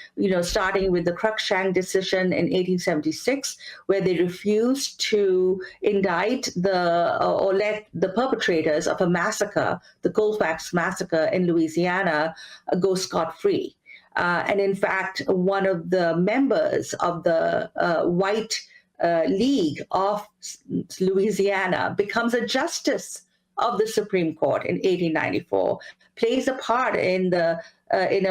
starting with the Cruikshank decision in 1876, where they refused to indict or let the perpetrators of a massacre, the Colfax massacre in Louisiana, go scot-free. And in fact, one of the members of the white League of Louisiana becomes a justice of the Supreme Court in 1894, plays a part in a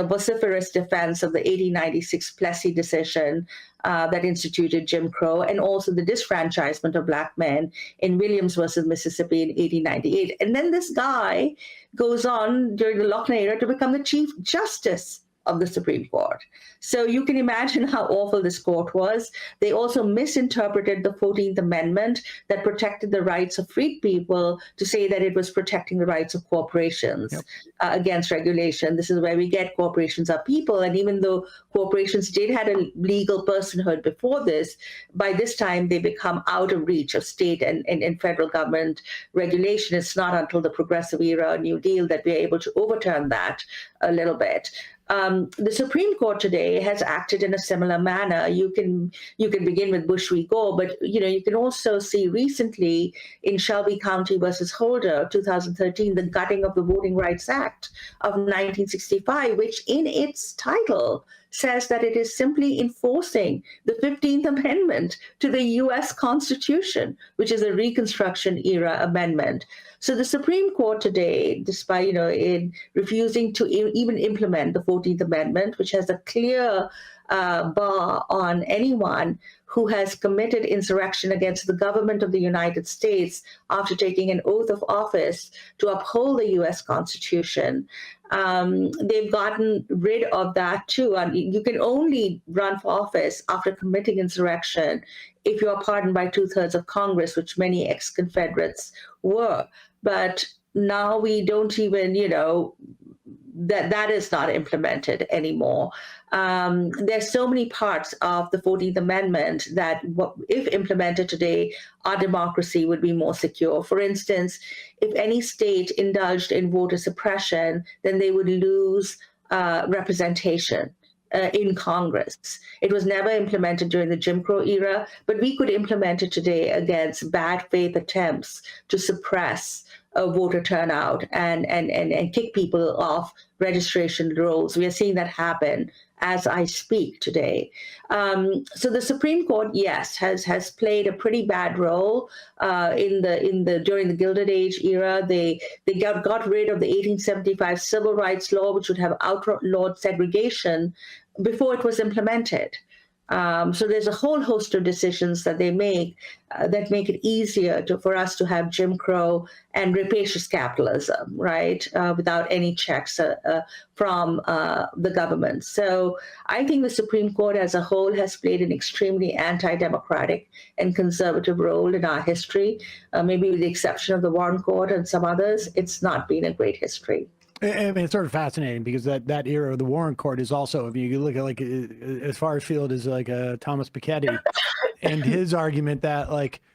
vociferous defense of the 1896 Plessy decision that instituted Jim Crow, and also the disfranchisement of Black men in Williams versus Mississippi in 1898. And then this guy goes on during the Lochner era to become the Chief Justice of the Supreme Court. So you can imagine how awful this court was. They also misinterpreted the 14th Amendment that protected the rights of freed people to say that it was protecting the rights of corporations against regulation. This is where we get corporations are people. And even though corporations did have a legal personhood before this, by this time they become out of reach of state and federal government regulation. It's not until the Progressive Era, New Deal, that we're able to overturn that a little bit. The Supreme Court today has acted in a similar manner. You can begin with Bush v. Gore, but you can also see recently in Shelby County versus Holder, 2013, the gutting of the Voting Rights Act of 1965, which in its title says that it is simply enforcing the 15th Amendment to the U.S. Constitution, which is a Reconstruction era amendment. So the Supreme Court today, despite, in refusing to even implement the 14th Amendment, which has a clear bar on anyone who has committed insurrection against the government of the United States after taking an oath of office to uphold the U.S. Constitution, they've gotten rid of that too. And you can only run for office after committing insurrection if you are pardoned by 2/3 of Congress, which many ex-Confederates were. But now we don't even, that is not implemented anymore. There's so many parts of the 14th Amendment that, if implemented today, our democracy would be more secure. For instance, if any state indulged in voter suppression, then they would lose representation in Congress. It was never implemented during the Jim Crow era, but we could implement it today against bad faith attempts to suppress voter turnout and kick people off registration rolls. We are seeing that happen as I speak today. So the Supreme Court, yes, has played a pretty bad role during the Gilded Age era. They got rid of the 1875 Civil Rights Law, which would have outlawed segregation before it was implemented. So there's a whole host of decisions that they make that make it easier for us to have Jim Crow and rapacious capitalism, right, without any checks from the government. So I think the Supreme Court as a whole has played an extremely anti-democratic and conservative role in our history. Maybe with the exception of the Warren Court and some others, it's not been a great history. I mean, it's sort of fascinating because that era of the Warren Court is also, if you look at as far afield as Thomas Piketty and his argument that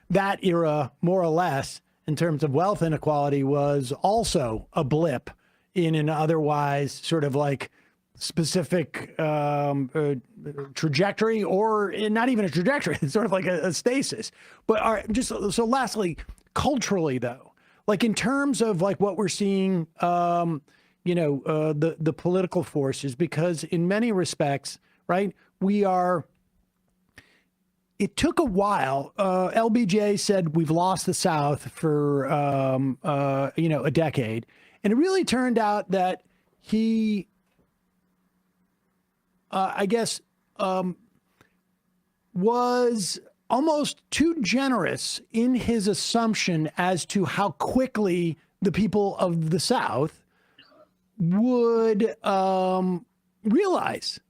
that era, more or less, in terms of wealth inequality, was also a blip in an otherwise sort of specific trajectory, or not even a trajectory. It's sort of like a stasis. But so lastly, culturally though, in terms of what we're seeing, the political forces, because in many respects, right, it took a while. LBJ said we've lost the South for, a decade. And it really turned out that he, was almost too generous in his assumption as to how quickly the people of the South would realize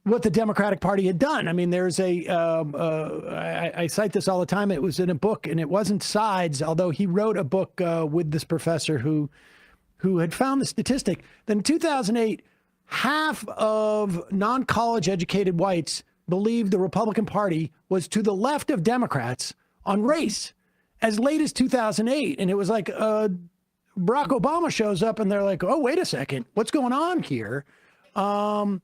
what the Democratic Party had done. I mean, there's I cite this all the time. It was in a book, and it wasn't Sides, although he wrote a book with this professor who had found the statistic that in 2008, half of non-college educated whites believed the Republican Party was to the left of Democrats on race as late as 2008. And it was Barack Obama shows up and they're like, oh, wait a second, what's going on here? And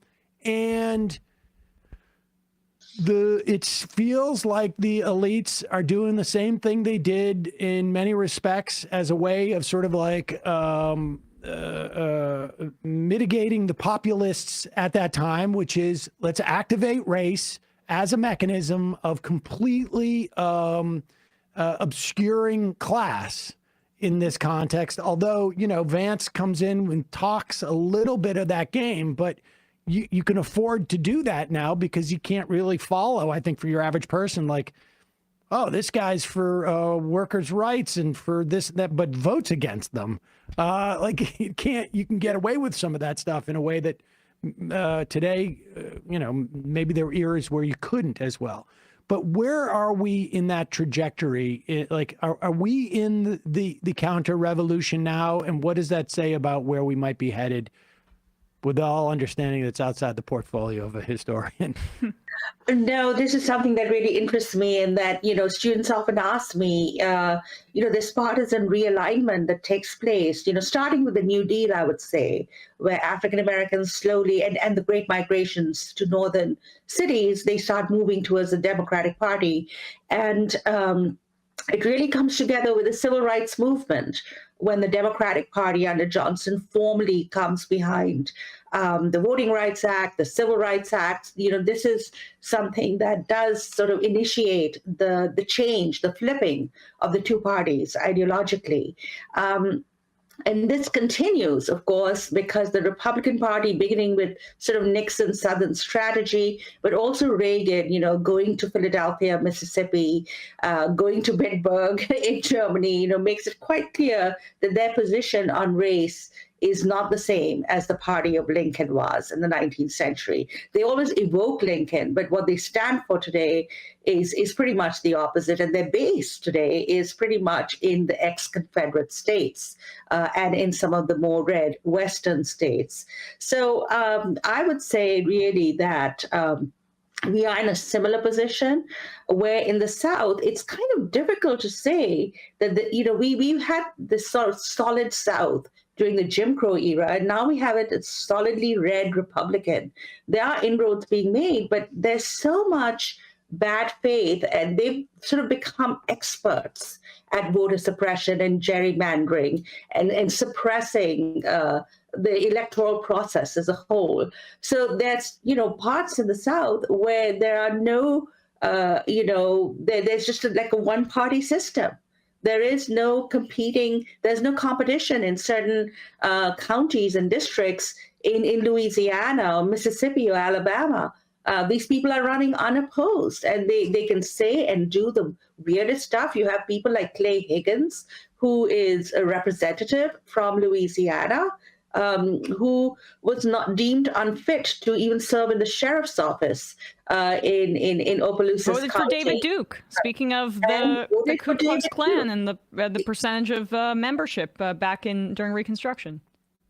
it feels like the elites are doing the same thing they did in many respects as a way of sort of mitigating the populists at that time, which is let's activate race as a mechanism of completely obscuring class in this context. Although, Vance comes in and talks a little bit of that game, but you can afford to do that now because you can't really follow, I think, for your average person, oh, this guy's for workers' rights and for this, that, but votes against them. You can get away with some of that stuff in a way that today, maybe there were eras where you couldn't as well. But where are we in that trajectory? Are we in the counter revolution now? And what does that say about where we might be headed with all understanding that's outside the portfolio of a historian. No, this is something that really interests me, and that, students often ask me, this partisan realignment that takes place, starting with the New Deal, I would say, where African Americans slowly, and the great migrations to northern cities, they start moving towards the Democratic Party. And it really comes together with the civil rights movement when the Democratic Party under Johnson formally comes behind the Voting Rights Act, the Civil Rights Act. This is something that does sort of initiate the change, the flipping of the two parties ideologically. And this continues, of course, because the Republican Party, beginning with sort of Nixon's Southern strategy, but also Reagan, going to Philadelphia, Mississippi, going to Bitburg in Germany, makes it quite clear that their position on race is not the same as the party of Lincoln was in the 19th century. They always evoke Lincoln, but what they stand for today is pretty much the opposite. And their base today is pretty much in the ex-Confederate states and in some of the more red Western states. So I would say really that we are in a similar position, where in the South, it's kind of difficult to say that, we've had this sort of solid South during the Jim Crow era, and now we have it solidly red Republican. There are inroads being made, but there's so much bad faith, and they've sort of become experts at voter suppression and gerrymandering and suppressing the electoral process as a whole. So there's, parts in the South where there are no, there's just like a one-party system. There is no there's no competition in certain counties and districts in Louisiana or Mississippi or Alabama. These people are running unopposed, and they can say and do the weirdest stuff. You have people like Clay Higgins, who is a representative from Louisiana, who was not deemed unfit to even serve in the sheriff's office in Opelousas Voted County. for David Duke. Speaking of the Ku Klux Klan and the percentage of membership during Reconstruction.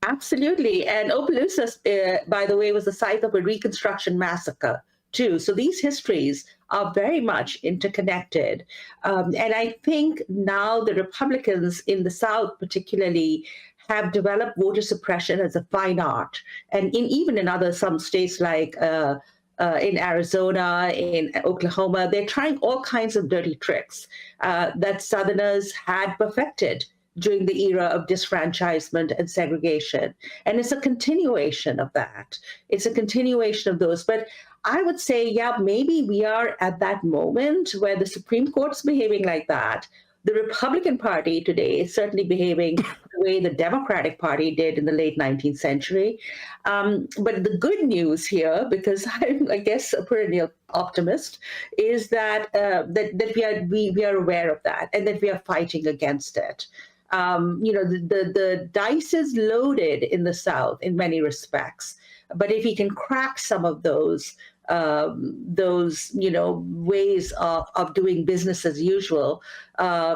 Absolutely. And Opelousas, by the way, was the site of a Reconstruction massacre, too. So these histories are very much interconnected. And I think now the Republicans in the South particularly have developed voter suppression as a fine art. And even in some states like in Arizona, in Oklahoma, they're trying all kinds of dirty tricks that Southerners had perfected during the era of disfranchisement and segregation. And it's a continuation of that. It's a continuation of those. But I would say, yeah, maybe we are at that moment where the Supreme Court's behaving like that. The Republican Party today is certainly behaving the way the Democratic Party did in the late 19th century. But the good news here, because I'm, I guess, a perennial optimist, is that we are aware of that and that we are fighting against it. The dice is loaded in the South in many respects, but if we can crack some of those ways of doing business as usual,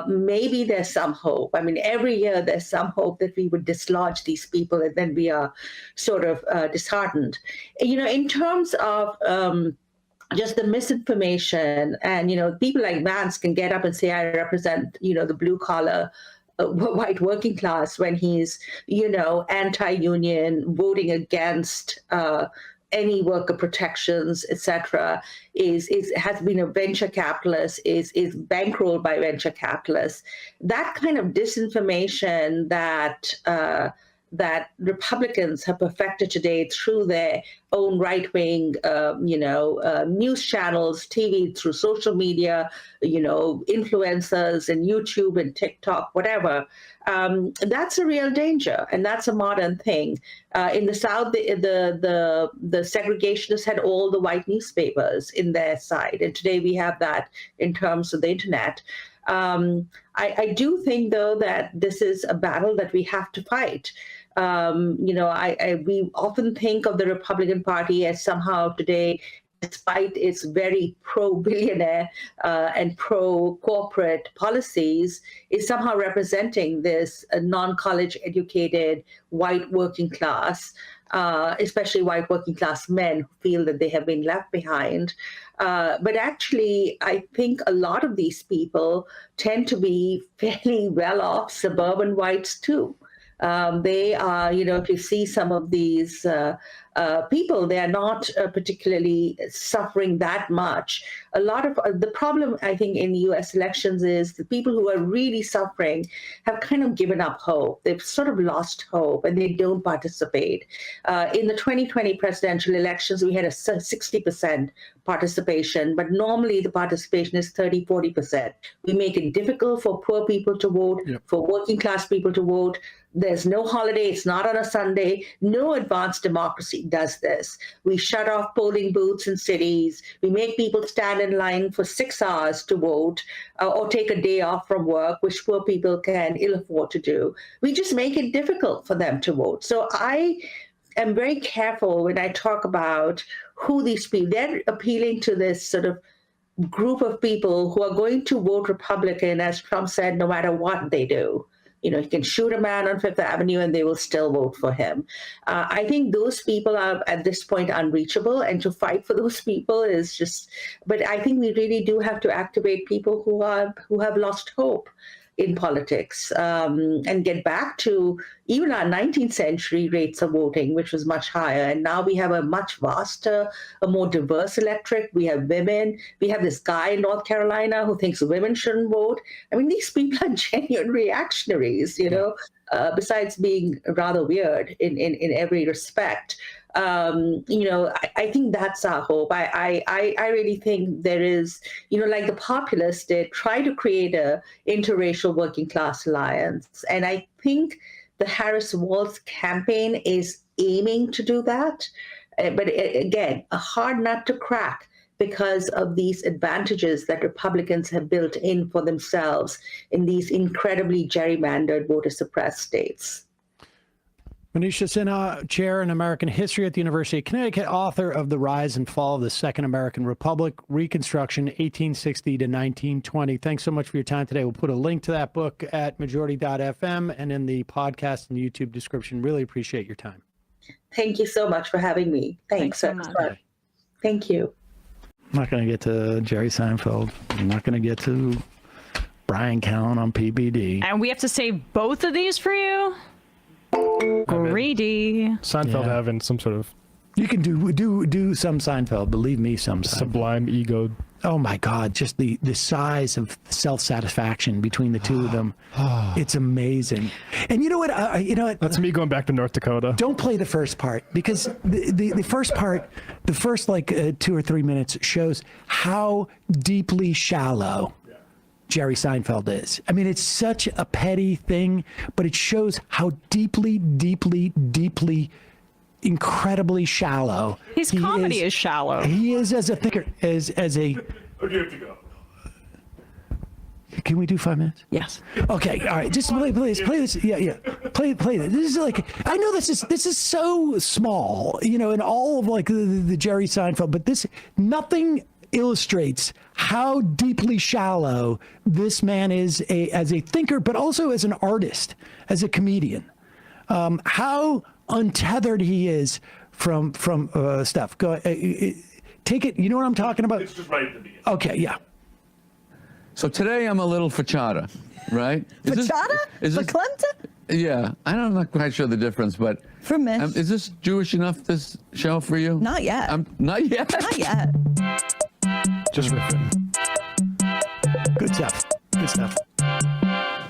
maybe there's some hope. I mean, every year there's some hope that we would dislodge these people, and then we are sort of disheartened. In terms of just the misinformation, and people like Vance can get up and say, I represent the blue collar white working class, when he's anti-union, voting against any worker protections, etc., has been a venture capitalist, is bankrolled by venture capitalists. That kind of disinformation that Republicans have perfected today through their own right-wing, news channels, TV, through social media, influencers and YouTube and TikTok, whatever. That's a real danger, and that's a modern thing. In the South, the segregationists had all the white newspapers in their side, and today we have that in terms of the internet. I do think, though, that this is a battle that we have to fight. We often think of the Republican Party as somehow today despite its very pro-billionaire and pro-corporate policies, is somehow representing this non-college educated white working class, especially white working class men who feel that they have been left behind. But actually, I think a lot of these people tend to be fairly well-off suburban whites too. They are, if you see some of these people, they are not particularly suffering that much. A lot of the problem, I think, in US elections is the people who are really suffering have kind of given up hope. They've sort of lost hope and they don't participate. In the 2020 presidential elections, we had a 60% participation, but normally the participation is 30, 40%. We make it difficult for poor people to vote, for working class people to vote. There's no holiday. It's not on a Sunday. No advanced democracy does this. We shut off polling booths in cities. We make people stand in line for 6 hours to vote or take a day off from work, which poor people can ill afford to do. We just make it difficult for them to vote. So I am very careful when I talk about who these people, they're appealing to this sort of group of people who are going to vote Republican, as Trump said, no matter what they do. You can shoot a man on Fifth Avenue and they will still vote for him. I think those people are at this point unreachable, and to fight for those people is just, but I think we really do have to activate people who have lost hope in politics and get back to even our 19th century rates of voting, which was much higher. And now we have a much vaster, a more diverse electorate. We have women. We have this guy in North Carolina who thinks women shouldn't vote. I mean, these people are genuine reactionaries, besides being rather weird in every respect. I think that's our hope. I really think there is, like the populists did, try to create a interracial working class alliance. And I think the Harris-Walz campaign is aiming to do that. But again, a hard nut to crack because of these advantages that Republicans have built in for themselves in these incredibly gerrymandered, voter-suppressed states. Manisha Sinha, Chair in American History at the University of Connecticut, author of The Rise and Fall of the Second American Republic, Reconstruction, 1860 to 1920. Thanks so much for your time today. We'll put a link to that book at majority.fm and in the podcast and YouTube description. Really appreciate your time. Thank you so much for having me. Thanks so much. Thank you. I'm not going to get to Jerry Seinfeld. I'm not going to get to Brian Callen on PBD. And we have to save both of these for you? Greedy. Seinfeld having some sort of... You can do some Seinfeld. Believe me, some Seinfeld. Sublime ego. Oh my God! Just the size of self-satisfaction between the two of them. It's amazing. And you know what? That's me going back to North Dakota. Don't play the first part, because the first part, the first 2 or 3 minutes shows how deeply shallow Jerry Seinfeld is. I mean, it's such a petty thing, but it shows how deeply, incredibly shallow. His comedy is shallow. He is as a thinker, as a. Or do you have to go? Can we do 5 minutes? Yes. Okay. All right. Just play this. Yeah. Play this. This is I know this is so small, in all of the Jerry Seinfeld, but nothing illustrates how deeply shallow this man is as a thinker, but also as an artist, as a comedian. How untethered he is from stuff. Go take it. You know what I'm talking about? It's just right at the beginning. Okay. Yeah. So today I'm a little fachada, right? Fachada? Verklemmte? Yeah, I'm not quite sure the difference, but For Miss. Is this Jewish enough, this show, for you? Not yet. Not yet? Not yet. Just riffing. Good stuff. Good stuff.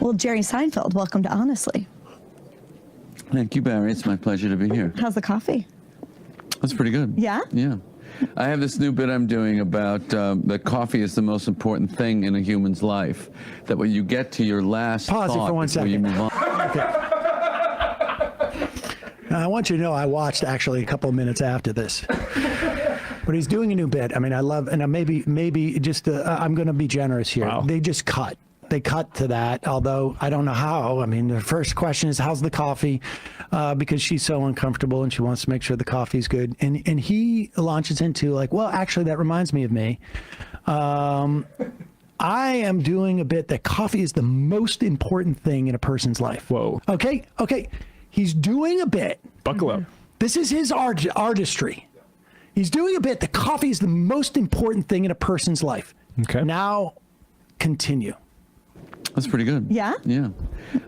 Well, Jerry Seinfeld, welcome to Honestly. Thank you, Barry. It's my pleasure to be here. How's the coffee? That's pretty good. Yeah? Yeah. I have this new bit I'm doing about that coffee is the most important thing in a human's life. That when you get to your last Pause thought it for 1 before you second. move on. Okay. I want you to know I watched actually a couple of minutes after this. But he's doing a new bit. I mean, I love, and maybe just, I'm going to be generous here. Wow. They just cut. they cut to that, although I don't know how. I mean, the first question is, how's the coffee? Because she's so uncomfortable and she wants to make sure the coffee's good. And he launches into like, well, actually, that reminds me of me. I am doing a bit that coffee is the most important thing in a person's life. Whoa. Okay. He's doing a bit. Buckle up. This is his artistry. He's doing a bit that coffee is the most important thing in a person's life. Okay. Now, continue. That's pretty good. Yeah? Yeah.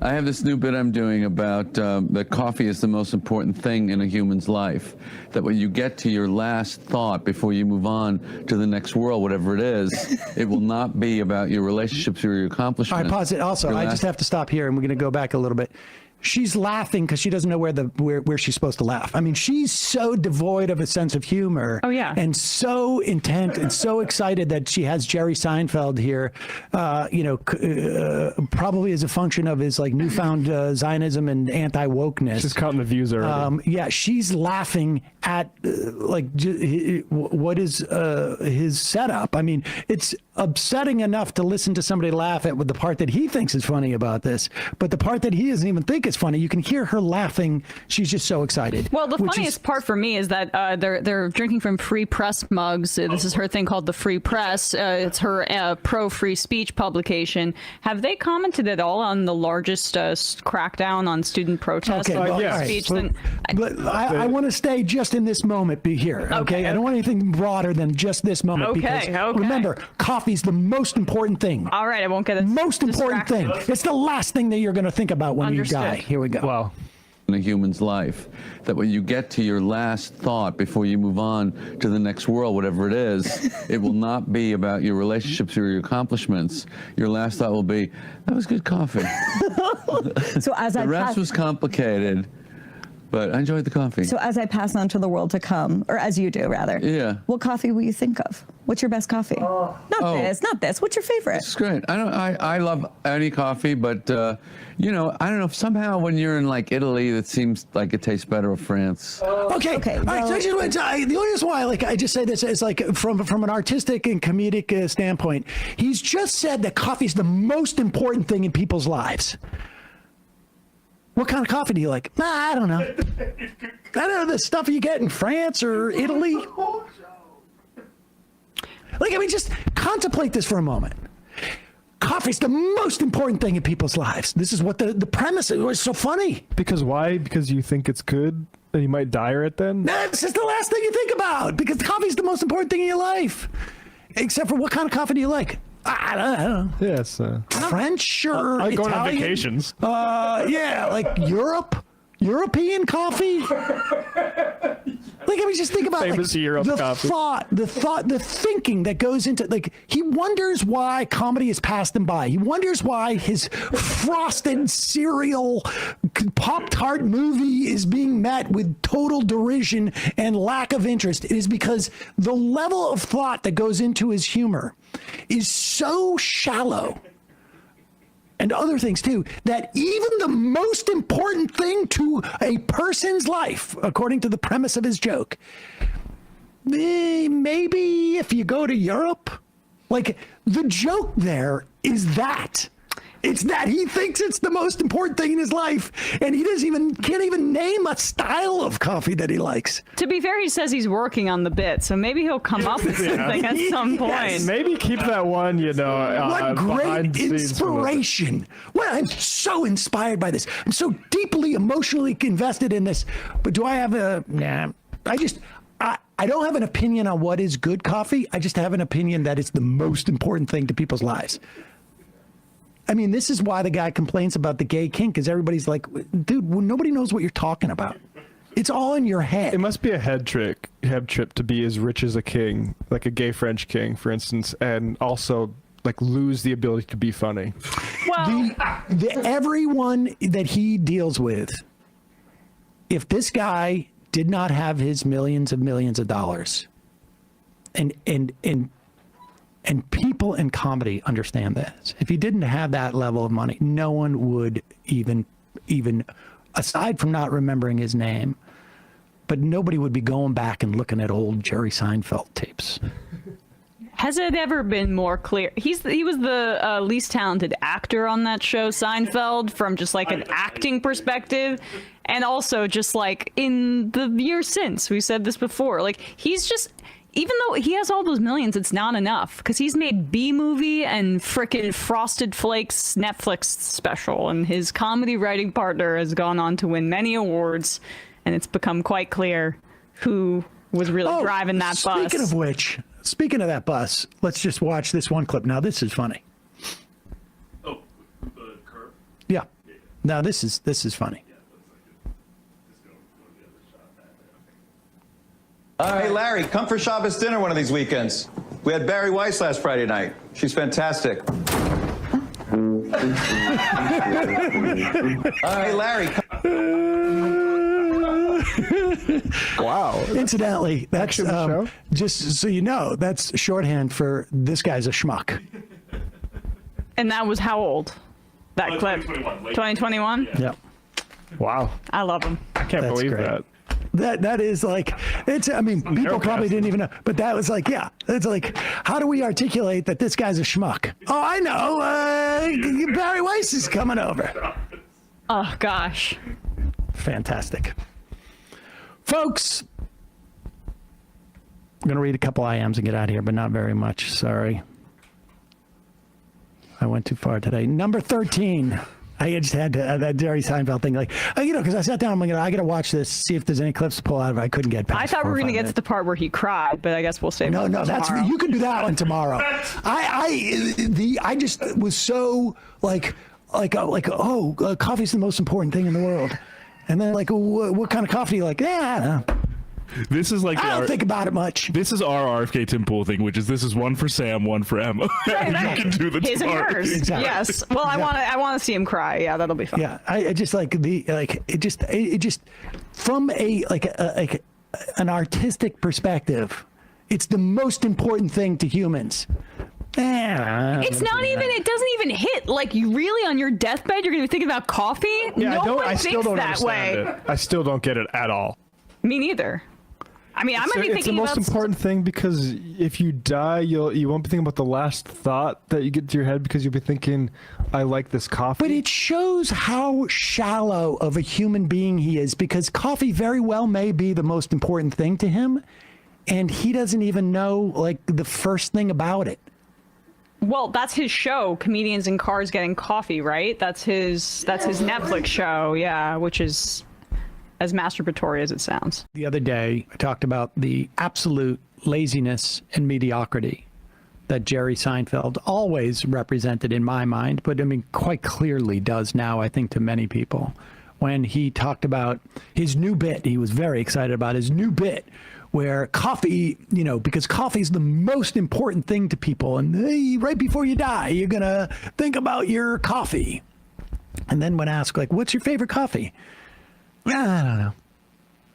I have this new bit I'm doing about that coffee is the most important thing in a human's life. That when you get to your last thought before you move on to the next world, whatever it is, it will not be about your relationships or your accomplishments. All right, pause it. Also, I just have to stop here, and we're going to go back a little bit. She's laughing because she doesn't know where she's supposed to laugh. I mean, she's so devoid of a sense of humor. Oh, yeah. And so intent and so excited that she has Jerry Seinfeld here, probably as a function of his like newfound Zionism and anti-wokeness. She's counting the views already. Yeah, she's laughing at what is his setup. I mean, it's upsetting enough to listen to somebody laugh at the part that he thinks is funny about this, but the part that he doesn't even think is funny, you can hear her laughing. She's just so excited. Well, the funniest part for me is that they're drinking from free press mugs. This is her thing called the Free Press. It's her pro-free speech publication. Have they commented at all on the largest crackdown on student protest and free speech? But I want to stay just in this moment here, okay? I don't want anything broader than just this moment. Because remember, coffee's the most important thing. All right, I won't get it. Most important thing. It's the last thing that you're going to think about when you die. Here we go. Wow. In a human's life, that when you get to your last thought before you move on to the next world, whatever it is, it will not be about your relationships or your accomplishments. Your last thought will be, that was good coffee. So as The rest was complicated, but I enjoyed the coffee. So as I pass on to the world to come, or as you do rather. Yeah. What coffee will you think of? What's your best coffee? Not this. What's your favorite? It's great. I love any coffee, but I don't know. Somehow when you're in like Italy, it seems like it tastes better of France. Okay. All right. So the only reason why I just say this is like from an artistic and comedic standpoint, he's just said that coffee is the most important thing in people's lives. What kind of coffee do you like? I don't know. I don't know the stuff you get in France or Italy. Like, I mean, just contemplate this for a moment. Coffee's the most important thing in people's lives. This is what the premise is. It was so funny. Because why? Because you think it's good and you might die right then? That's just the last thing you think about. Because coffee's the most important thing in your life. Except for what kind of coffee do you like? I don't know. Yes. French or I like going on Italian? vacations. Yeah, like European coffee. Like, I mean, just think about Famous Europe coffee. the thinking that goes into, like, he wonders why comedy has passed him by. He wonders why his frosted cereal Pop-Tart movie is being met with total derision and lack of interest. It is because the level of thought that goes into his humor is so shallow, and other things too, that even the most important thing to a person's life, according to the premise of his joke, maybe if you go to Europe, like, the joke there is that. It's that he thinks it's the most important thing in his life, and he can't even name a style of coffee that he likes. To be fair, he says he's working on the bit, so maybe he'll come up with something at some point. Yes. Maybe keep that one, What great behind the scenes inspiration. Well, I'm so inspired by this. I'm so deeply emotionally invested in this. But do I have I don't have an opinion on what is good coffee. I just have an opinion that it's the most important thing to people's lives. I mean, this is why the guy complains about the gay kink, because everybody's like, dude, nobody knows what you're talking about. It's all in your head. It must be a head trip to be as rich as a king, like a gay French king, for instance, and also like lose the ability to be funny. Well, everyone that he deals with, if this guy did not have his millions of dollars, and people in comedy understand this. If he didn't have that level of money, no one would even aside from not remembering his name, but nobody would be going back and looking at old Jerry Seinfeld tapes. has it ever been more clear? He was the least talented actor on that show, Seinfeld, from just like an acting perspective. And also just like in the years since, we said this before, like he's just, even though he has all those millions, it's not enough because he's made B-movie and frickin' Frosted Flakes Netflix special, and his comedy writing partner has gone on to win many awards, and it's become quite clear who was really driving that bus. Speaking of which, speaking of that bus, let's just watch this one clip. Now this is funny. Oh, the curve? Yeah. Now this is funny. Hey, Larry, come for Shabbos dinner one of these weekends. We had Barry Weiss last Friday night. She's fantastic. Hey, Larry. Wow. Incidentally, that's just so you know, that's shorthand for this guy's a schmuck. And that was how old? That clip? 2021? Yeah. Wow. I love him. I can't That's believe great. that. That is like, it's, I mean, people probably didn't even know, but that was like, yeah, it's like, how do we articulate that this guy's a schmuck? Oh, I know, Barry Weiss is coming over. Oh, gosh. Fantastic. Folks, I'm going to read a couple IMs and get out of here, but not very much. Sorry. I went too far today. Number 13. I just had to, that Jerry Seinfeld thing, like, because I sat down, I'm like, I got to watch this, see if there's any clips to pull out of it. I couldn't get past. I thought we were going to get to the part where he cried, but I guess we'll save it. No, that's tomorrow. you can do that one tomorrow. I just was so like coffee's the most important thing in the world, and then like, what kind of coffee do you like? Yeah, I don't know. This is like I don't think about it much. This is our RFK Tim Pool thing, which is this is one for Sam, one for Emma. Right. You can do the his and part. hers. Exactly. Yes. Well, I want to see him cry. Yeah, that'll be fun. Yeah, I just like it just from an artistic perspective, it's the most important thing to humans. It's not even. It doesn't even hit. Like you really on your deathbed, you're going to be thinking about coffee. Yeah, no one I still thinks don't that way. understand it. I still don't get it at all. Me neither. I mean, I might be It's the thinking most about important thing because if you die, you won't be thinking about the last thought that you get to your head because you'll be thinking, I like this coffee. But it shows how shallow of a human being he is, because coffee very well may be the most important thing to him, and he doesn't even know like the first thing about it. Well, that's his show, Comedians in Cars Getting Coffee, right? That's his Netflix show, yeah, which is as masturbatory as it sounds. The other day, I talked about the absolute laziness and mediocrity that Jerry Seinfeld always represented in my mind, but I mean, quite clearly does now, I think, to many people. When he talked about his new bit, he was very excited about his new bit where coffee, because coffee is the most important thing to people. And right before you die, you're going to think about your coffee. And then when asked, like, what's your favorite coffee? I don't know.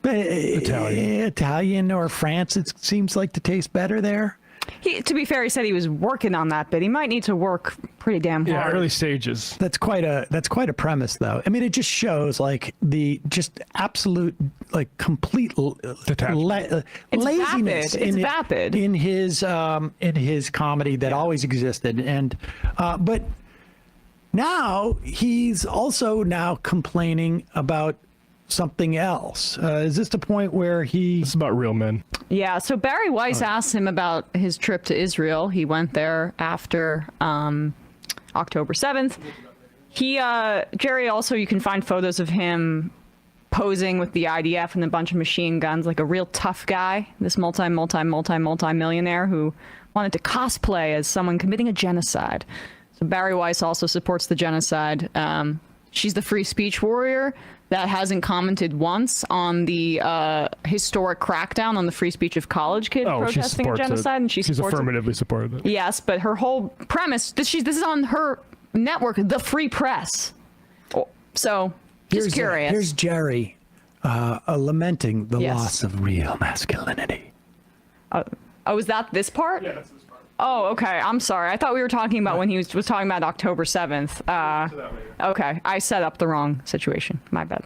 Italian or France, it seems like to taste better there. To be fair, he said he was working on that bit. He might need to work pretty damn hard. Yeah, early stages. That's quite a premise, though. I mean, it just shows like the just absolute, like complete laziness vapid. in his comedy that always existed, and but now he's also now complaining about something else. Is this the point where This is about real men. Yeah, so Barry Weiss asked him about his trip to Israel. He went there after October 7th. Jerry also, you can find photos of him posing with the IDF and a bunch of machine guns, like a real tough guy, this multi-millionaire who wanted to cosplay as someone committing a genocide. So Barry Weiss also supports the genocide. She's the free speech warrior that hasn't commented once on the historic crackdown on the free speech of college kids protesting a genocide, and she's affirmatively supported it. Yes, but her whole premise, this is on her network, The Free Press. So, just curious. Here's Jerry lamenting the loss of real masculinity. Oh, is that this part? Yeah, that's this part. Oh, okay. I'm sorry. I thought we were talking about when he was talking about October 7th. Okay. I set up the wrong situation. My bad.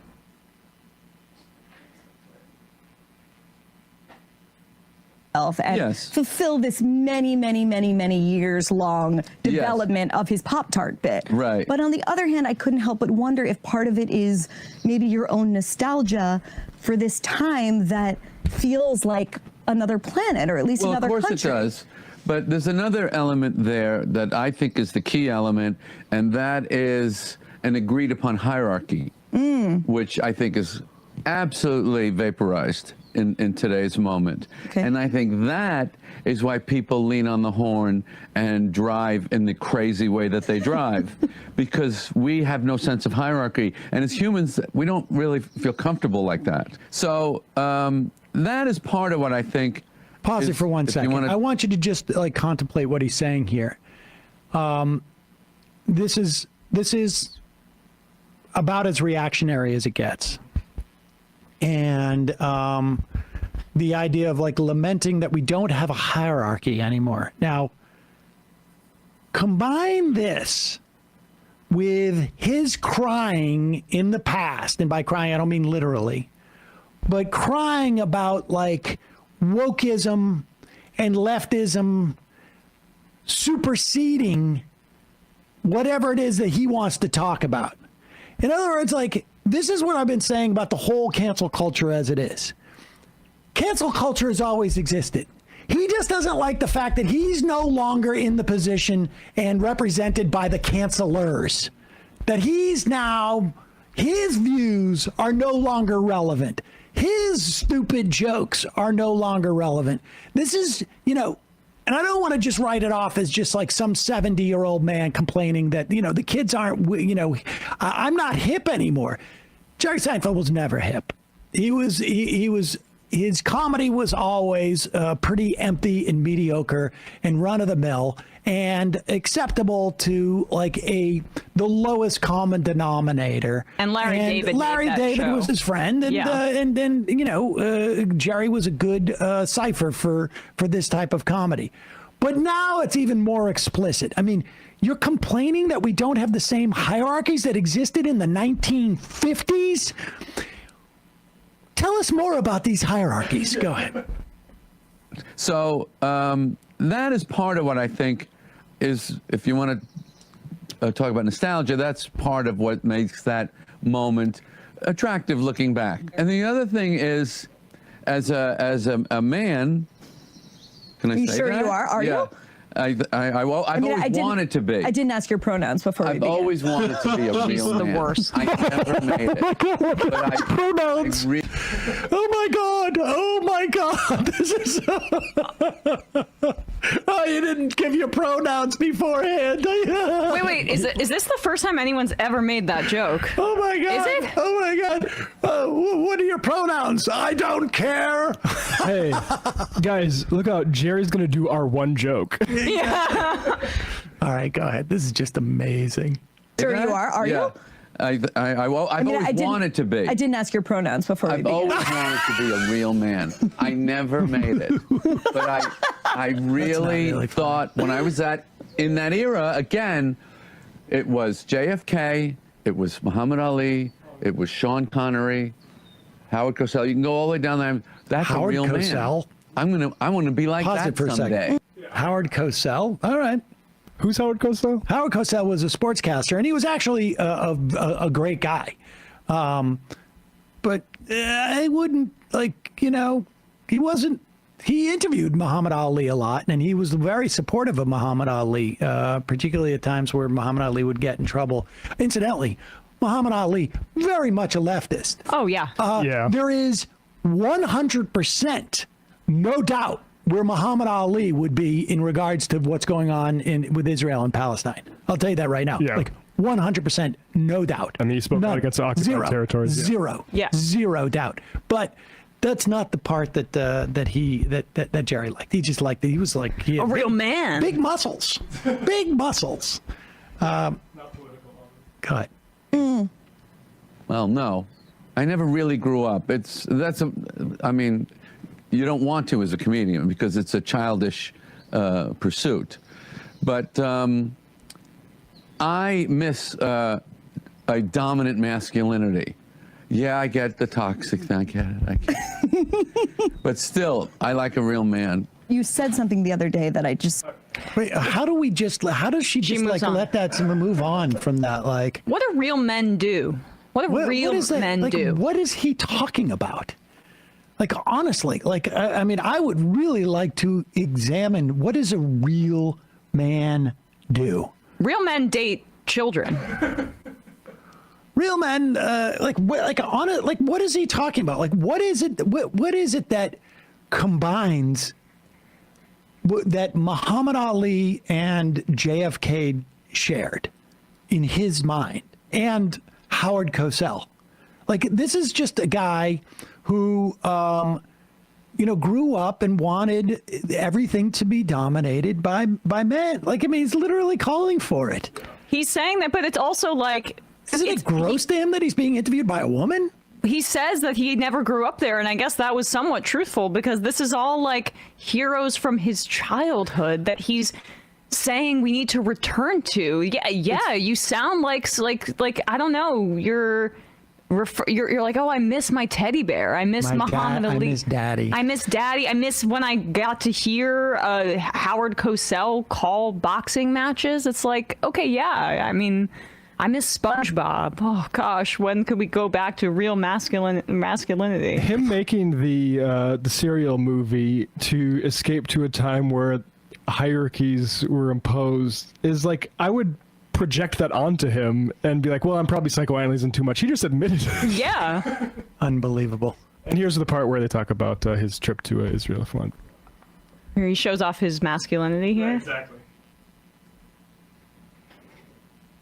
and Yes. fulfill this many years long development of his Pop-Tart bit. Right. But on the other hand, I couldn't help but wonder if part of it is maybe your own nostalgia for this time that feels like another planet, or at least Well, another of course country. it does. But there's another element there that I think is the key element, and that is an agreed upon hierarchy, which I think is absolutely vaporized in today's moment. Okay. And I think that is why people lean on the horn and drive in the crazy way that they drive, because we have no sense of hierarchy. And as humans, we don't really feel comfortable like that. So that is part of what I think. Pause it for 1 if you second. wanna- I want you to just like contemplate what he's saying here. This is about as reactionary as it gets. And the idea of like lamenting that we don't have a hierarchy anymore. Now, combine this with his crying in the past, and by crying I don't mean literally, but crying about like wokeism and leftism superseding whatever it is that he wants to talk about. In other words, like, this is what I've been saying about the whole cancel culture as it is. Cancel culture has always existed. He just doesn't like the fact that he's no longer in the position and represented by the cancelers. That he's now, his views are no longer relevant. His stupid jokes are no longer relevant. This is, you know, and I don't want to just write it off as just like some 70-year-old man complaining that, you know, the kids aren't, you know, I'm not hip anymore. Jerry Seinfeld was never hip. He was, his comedy was always pretty empty and mediocre and run-of-the-mill and acceptable to like the lowest common denominator. And Larry David Larry made that David show. was his friend, and Yeah. and then you know Jerry was a good cipher for this type of comedy. But now it's even more explicit. I mean, you're complaining that we don't have the same hierarchies that existed in the 1950s. Tell us more about these hierarchies. Go ahead. So that is part of what I think is, if you want to talk about nostalgia, that's part of what makes that moment attractive looking back. And the other thing is, as a man, can I You say sure that? you are? Are you? I've always wanted to be. I didn't ask your pronouns before we I've began. always wanted to be a She's real the man. worst. I never made it. But Pronouns. Oh my God! Oh my God! This is. Oh, you didn't give your pronouns beforehand. Wait, is this the first time anyone's ever made that joke? Oh my God! Is it? Oh my God! What are your pronouns? I don't care. Hey, guys, look out. Jerry's going to do our one joke. Yeah. All right, go ahead. This is just amazing. Sure you are. Are you? I've always wanted to be. I didn't ask your pronouns before we I've began. always wanted to be a real man. I never made it. But I really thought when I was in that era, again, it was JFK, it was Muhammad Ali, it was Sean Connery, Howard Cosell. You can go all the way down there. That's Howard a real Cosell? man. I want to be like Pause that it for a someday. second. Howard Cosell. All right. Who's Howard Cosell? Howard Cosell was a sportscaster, and he was actually a great guy. But I wouldn't, like, you know, he wasn't. He interviewed Muhammad Ali a lot, and he was very supportive of Muhammad Ali, particularly at times where Muhammad Ali would get in trouble. Incidentally, Muhammad Ali, very much a leftist. Oh, yeah. Yeah. There is 100%, no doubt, where Muhammad Ali would be in regards to what's going on with Israel and Palestine. I'll tell you that right now. Yeah. Like 100%, no doubt. I mean, he spoke out against the occupied Zero. territories. Yeah. Zero. Yeah. Zero doubt. But that's not the part that Jerry liked. He just liked it. He was like he had A real man. Big muscles. Big muscles. Cut. Well, no, I never really grew up. I mean, you don't want to as a comedian because it's a childish pursuit. But I miss a dominant masculinity. Yeah, I get the toxic thing. I get it. But still, I like a real man. You said something the other day that I just... Wait, how does she just like on. let that move on from that? Like, What do real men do? What do real is that? men Like, do? what is he talking about? Like, honestly, like, I mean, I would really like to examine what does a real man do? Real men date children. Real men, what is he talking about? Like, what is it? What is it that combines that Muhammad Ali and JFK shared in his mind, and Howard Cosell? Like, this is just a guy who, grew up and wanted everything to be dominated by men. Like, I mean, he's literally calling for it. He's saying that, but it's also like... Isn't it gross to him that he's being interviewed by a woman? He says that he never grew up there, and I guess that was somewhat truthful, because this is all like heroes from his childhood that he's saying we need to return to. Yeah, you sound like I don't know, you're like, oh, I miss my teddy bear. I miss Muhammad Ali. I miss Daddy. I miss Daddy. I miss when I got to hear Howard Cosell call boxing matches. It's like, okay, yeah. I mean, I miss SpongeBob. Oh gosh, when could we go back to real masculinity? Him making the serial movie to escape to a time where hierarchies were imposed is like, I would project that onto him and be like, well, I'm probably psychoanalyzing too much. He just admitted it. Yeah. Unbelievable. And here's the part where they talk about his trip to Israel. If you want. Here he shows off his masculinity here. Right, exactly.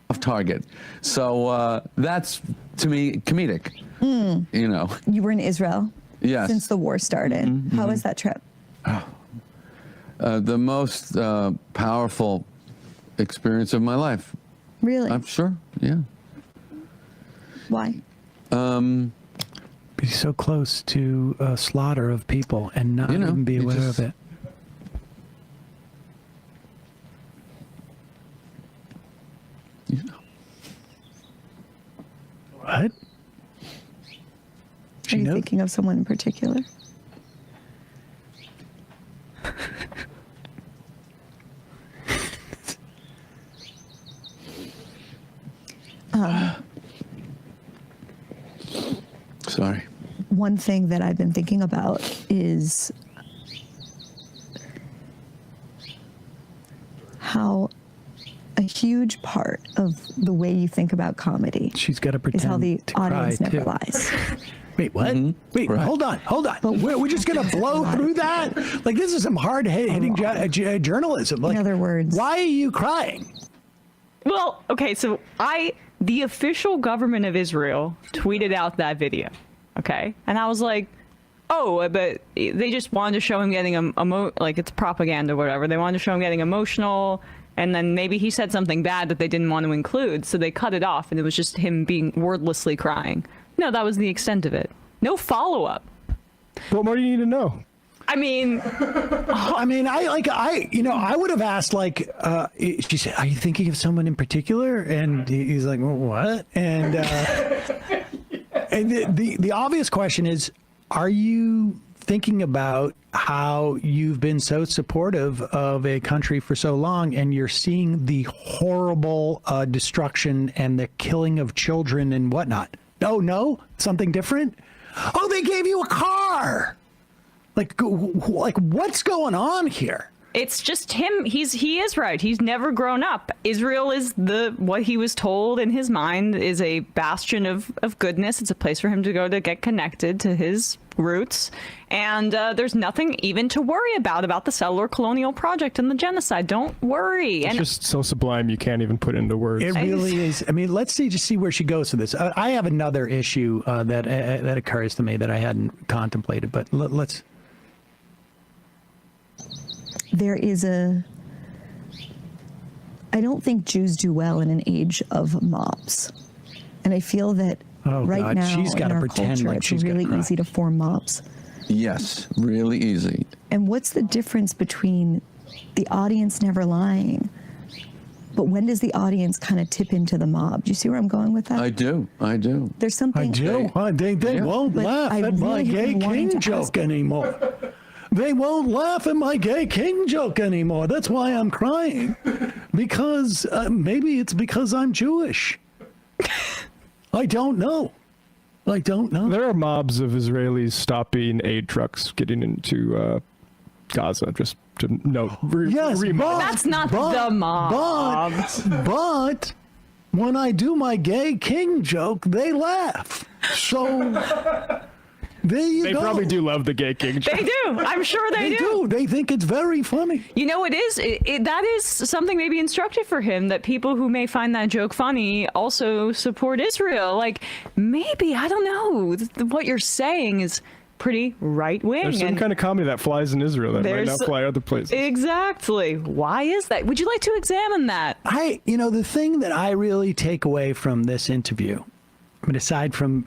Off target. So that's, to me, comedic. You know. You were in Israel Yes. since the war started. How was that trip? The most powerful experience of my life. Really? I'm sure. Yeah. Why? Be so close to a slaughter of people and not even be aware of it. You know. What? Are you thinking of someone in particular? Sorry. One thing that I've been thinking about is how a huge part of the way you think about comedy She's got to pretend is how the to cry, audience never too. lies. Wait, what? Wait, Right. hold on. But we're just going to blow through that? Like, this is some hard-hitting journalism. Like, In other words. why are you crying? Well, okay, so the official government of Israel tweeted out that video, okay? And I was like, oh, but they just wanted to show him getting, like, it's propaganda or whatever. They wanted to show him getting emotional, and then maybe he said something bad that they didn't want to include, so they cut it off, and it was just him being wordlessly crying. No, that was the extent of it. No follow-up. What more do you need to know? I mean, I would have asked, like, she said, are you thinking of someone in particular? And he's like, well, what? And and the obvious question is, are you thinking about how you've been so supportive of a country for so long, and you're seeing the horrible destruction and the killing of children and whatnot? No, something different? Oh, they gave you a car. Like what's going on here? it's just him. He is right. He's never grown up. Israel is what he was told in his mind is a bastion of goodness. It's a place for him to go to get connected to his roots. And there's nothing even to worry about the settler colonial project and the genocide. Don't worry. It's just so sublime you can't even put into words. It really is. I mean, let's see where she goes with this. I have another issue that occurs to me that I hadn't contemplated, but let's. There is I don't think Jews do well in an age of mobs. And I feel that right now she's in gotta our pretend culture, like it's she's really gonna cry. easy to form mobs. Yes, really easy. And what's the difference between the audience never lying but when does the audience kind of tip into the mob? Do you see where I'm going with that? I do. There's something. They won't laugh at my gay king joke anymore. They won't laugh at my gay king joke anymore. That's why I'm crying. Because maybe it's because I'm Jewish. I don't know. There are mobs of Israelis stopping aid trucks getting into Gaza, just to note. Yes, that's not the mob. But when I do my gay king joke, they laugh. So there you go. They probably do love the gay king joke. They do. I'm sure they do. They think it's very funny. You know, that is something maybe instructive for him, that people who may find that joke funny also support Israel. Like, maybe, I don't know, what you're saying is pretty right-wing. There's some kind of comedy that flies in Israel that might not fly other places. Exactly. Why is that? Would you like to examine that? The thing that I really take away from this interview, I mean, aside from,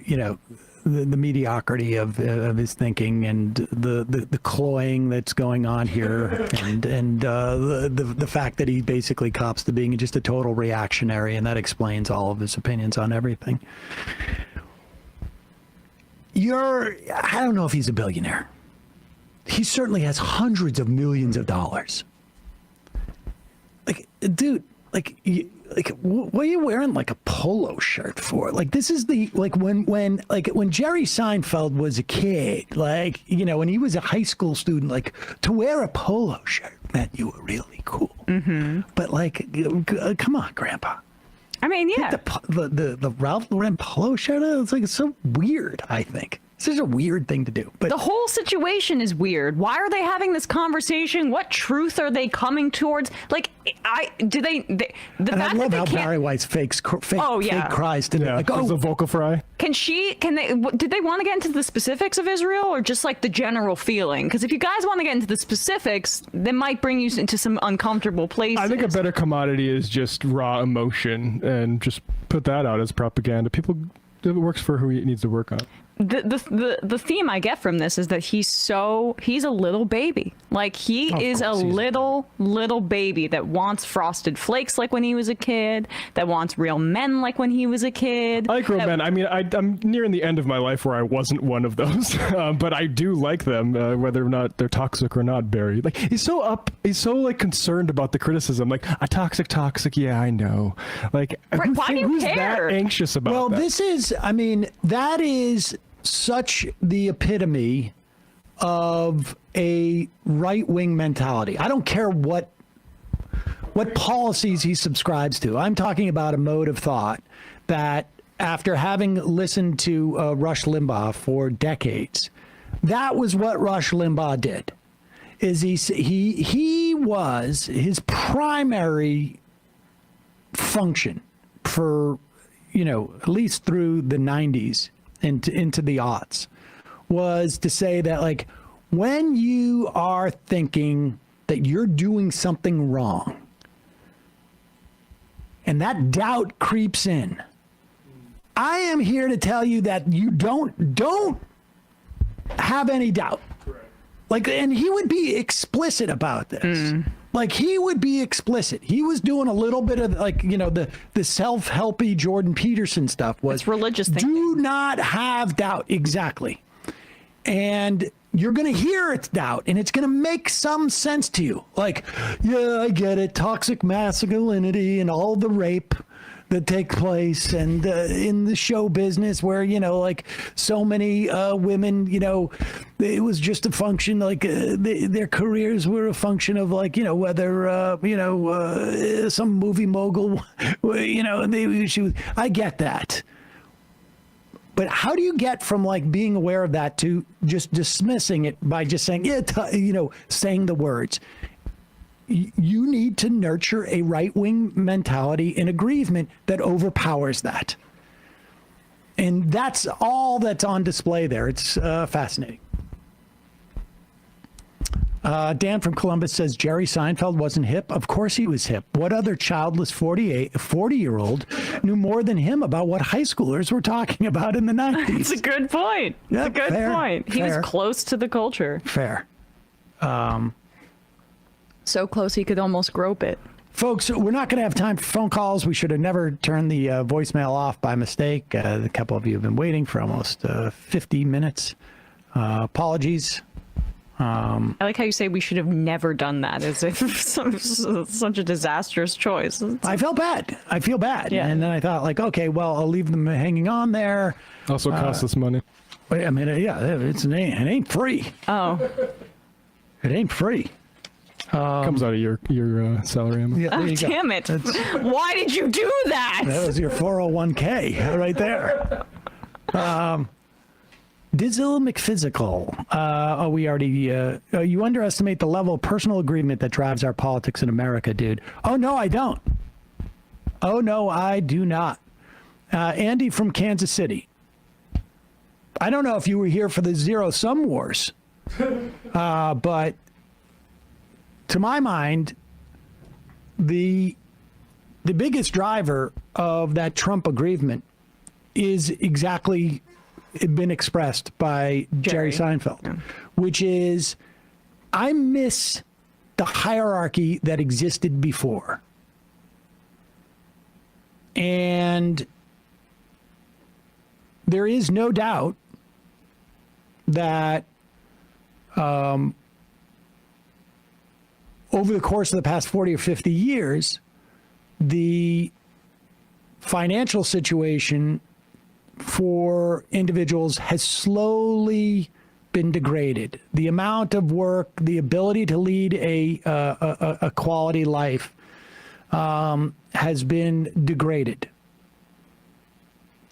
the mediocrity of his thinking and the cloying that's going on here, and the fact that he basically cops to being just a total reactionary, and that explains all of his opinions on everything. I don't know if he's a billionaire. He certainly has hundreds of millions of dollars. Like, dude, what are you wearing like a polo shirt for? Like, this is when Jerry Seinfeld was a kid, when he was a high school student, like, to wear a polo shirt meant you were really cool. Mm-hmm. But come on, Grandpa. I mean, yeah. The Ralph Lauren polo shirt, it's so weird, I think. It's such a weird thing to do. But the whole situation is weird. Why are they having this conversation? What truth are they coming towards? Like, I love how Barry White's fake cries to the vocal fry. Did they want to get into the specifics of Israel, or just like the general feeling? Because if you guys want to get into the specifics, that might bring you into some uncomfortable places. I think a better commodity is just raw emotion, and just put that out as propaganda. It works for who he needs to work on. The theme I get from this is that he's a little baby. Like, he is a little baby that wants Frosted Flakes like when he was a kid, that wants real men like when he was a kid. I like real men. I mean, I'm nearing the end of my life where I wasn't one of those, but I do like them, whether or not they're toxic or not, Barry. Like, he's so concerned about the criticism. Like, a toxic, yeah, I know. Like, why do you who's care? that anxious about Well, that? that is such the epitome of a right-wing mentality. I don't care what policies he subscribes to. I'm talking about a mode of thought that, after having listened to Rush Limbaugh for decades, that was what Rush Limbaugh did. He was his primary function for, at least through the 90s into the aughts, was to say that, like, when you are thinking that you're doing something wrong and that doubt creeps in, I am here to tell you that you don't have any doubt. Like, and he would be explicit about this. Like, he would be explicit. He was doing a little bit of, the self-helpy Jordan Peterson stuff. Was it's religious thinking. Do not have doubt. Exactly. And you're going to hear its doubt, and it's going to make some sense to you. Like, yeah, I get it. Toxic masculinity and all the rape that take place, and in the show business where, so many women, it was just a function, their careers were a function of, whether, some movie mogul, I get that. But how do you get from, being aware of that to just dismissing it by just saying, saying the words? You need to nurture a right-wing mentality and aggrievement that overpowers that. And that's all that's on display there. It's fascinating. Dan from Columbus says, Jerry Seinfeld wasn't hip. Of course he was hip. What other childless 40-year-old knew more than him about what high schoolers were talking about in the 90s? It's a good point. Yep, it's a good point. He was fair. close to the culture. Fair. So close he could almost grope it. Folks, we're not going to have time for phone calls. We should have never turned the voicemail off by mistake. A couple of you have been waiting for almost 50 minutes. Apologies. I like how you say we should have never done that, as if such a disastrous choice. I felt bad. I feel bad. Yeah. And then I thought, like, okay, well, I'll leave them hanging on there. Also costs us money. Wait, I mean, yeah, it ain't free. Oh. It ain't free. Comes out of your salary. Emma. Yeah, there Oh, you go. damn it. Why did you do that? That was your 401k right there. Dizzle McPhysical. We already. You underestimate the level of personal agreement that drives our politics in America, dude. Oh, no, I don't. Oh, no, I do not. Andy from Kansas City. I don't know if you were here for the zero-sum wars, but to my mind, the biggest driver of that Trump agreement is exactly been expressed by Jerry Seinfeld, which is, I miss the hierarchy that existed before. And there is no doubt that over the course of the past 40 or 50 years, the financial situation for individuals has slowly been degraded. The amount of work, the ability to lead a quality life has been degraded.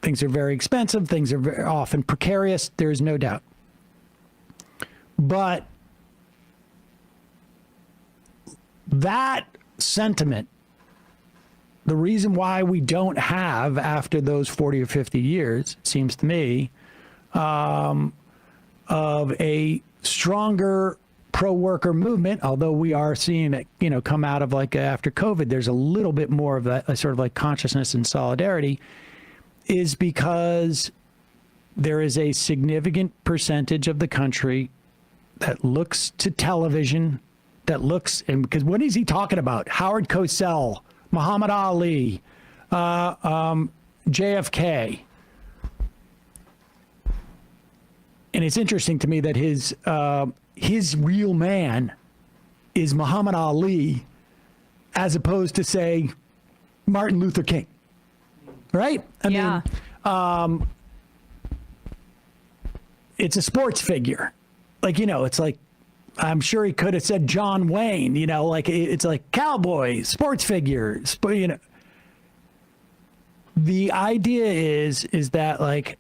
Things are very expensive. Things are very often precarious. There is no doubt. But that sentiment, the reason why we don't have, after those 40 or 50 years, seems to me, of a stronger pro-worker movement, although we are seeing it, come out of like after COVID, there's a little bit more of that sort of like consciousness and solidarity, is because there is a significant percentage of the country that looks to television, that looks, and because what is he talking about? Howard Cosell, Muhammad Ali, JFK. And it's interesting to me that his real man is Muhammad Ali, as opposed to, say, Martin Luther King. Right? I mean, it's a sports figure. Like, it's like, I'm sure he could have said John Wayne, like it's like cowboy, sports figures, but the idea is that like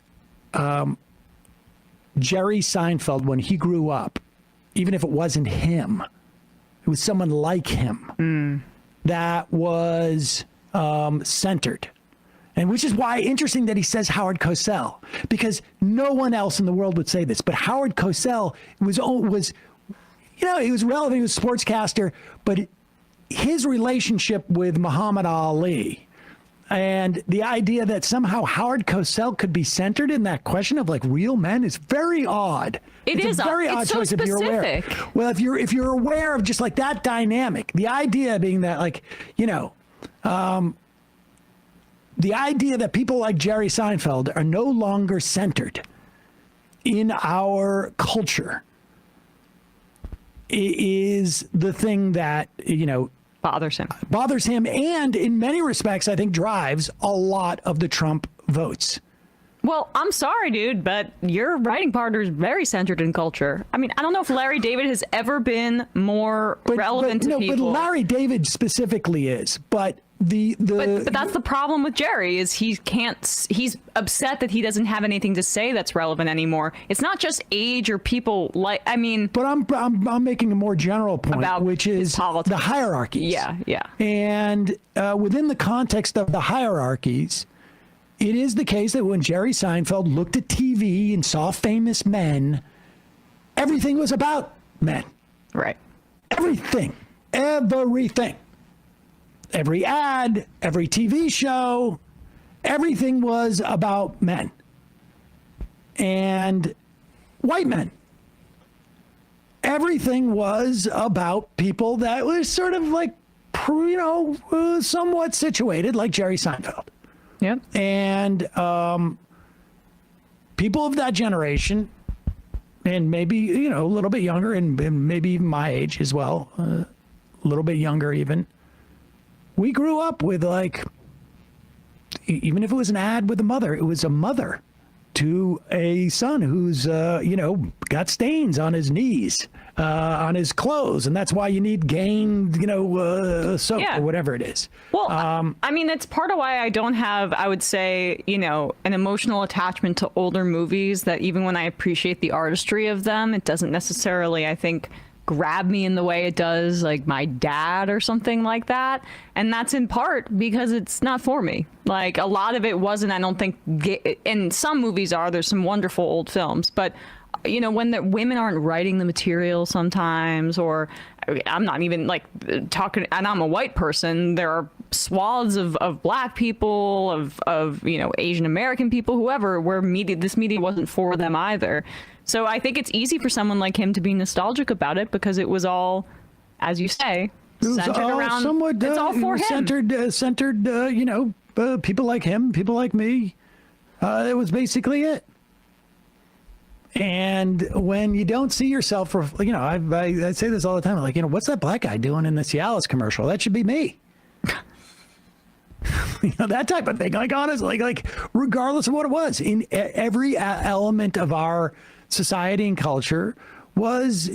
Jerry Seinfeld, when he grew up, even if it wasn't him, it was someone like him that was centered. And which is why interesting that he says Howard Cosell, because no one else in the world would say this, but Howard Cosell was he was relevant, he was a sportscaster, but his relationship with Muhammad Ali and the idea that somehow Howard Cosell could be centered in that question of like real men is very odd. It's a very odd choice if you're aware. Well, if you're aware of just like that dynamic, the idea being that like, the idea that people like Jerry Seinfeld are no longer centered in our culture is the thing that, bothers him, and in many respects, I think drives a lot of the Trump votes. Well, I'm sorry, dude, but your writing partner is very centered in culture. I mean, I don't know if Larry David has ever been more relevant to people. But Larry David specifically is, but but that's the problem with Jerry is he's upset that he doesn't have anything to say that's relevant anymore. It's not just age or people but I'm making a more general point about which is the hierarchies. Yeah. And within the context of the hierarchies, it is the case that when Jerry Seinfeld looked at TV and saw famous men, everything was about men. Right. Everything. Every ad, every TV show, everything was about men and white men. Everything was about people that was sort of like somewhat situated like Jerry Seinfeld. Yep. And people of that generation, and maybe, a little bit younger, and maybe even my age as well, a little bit younger even, we grew up with, like, even if it was an ad with a mother, it was a mother to a son who's, got stains on his knees, on his clothes. And that's why you need Gain, soap or whatever it is. Well, I mean, it's part of why I don't have, I would say, an emotional attachment to older movies, that even when I appreciate the artistry of them, it doesn't necessarily, I think, grab me in the way it does like my dad or something like that. And that's in part because it's not for me. Like, a lot of it wasn't, I don't think, and some movies there's some wonderful old films, but when the women aren't writing the material sometimes, or I'm not even like talking, and I'm a white person, there are swaths of black people, of Asian American people, whoever, where this media wasn't for them either. So I think it's easy for someone like him to be nostalgic about it, because it was all, as you say, centered around. Somewhat, it's all for him. Centered. People like him, people like me. It was basically it. And when you don't see yourself, I say this all the time. Like, what's that black guy doing in the Cialis commercial? That should be me. That type of thing. Like, honestly, like regardless of what it was, in every element of our society and culture was,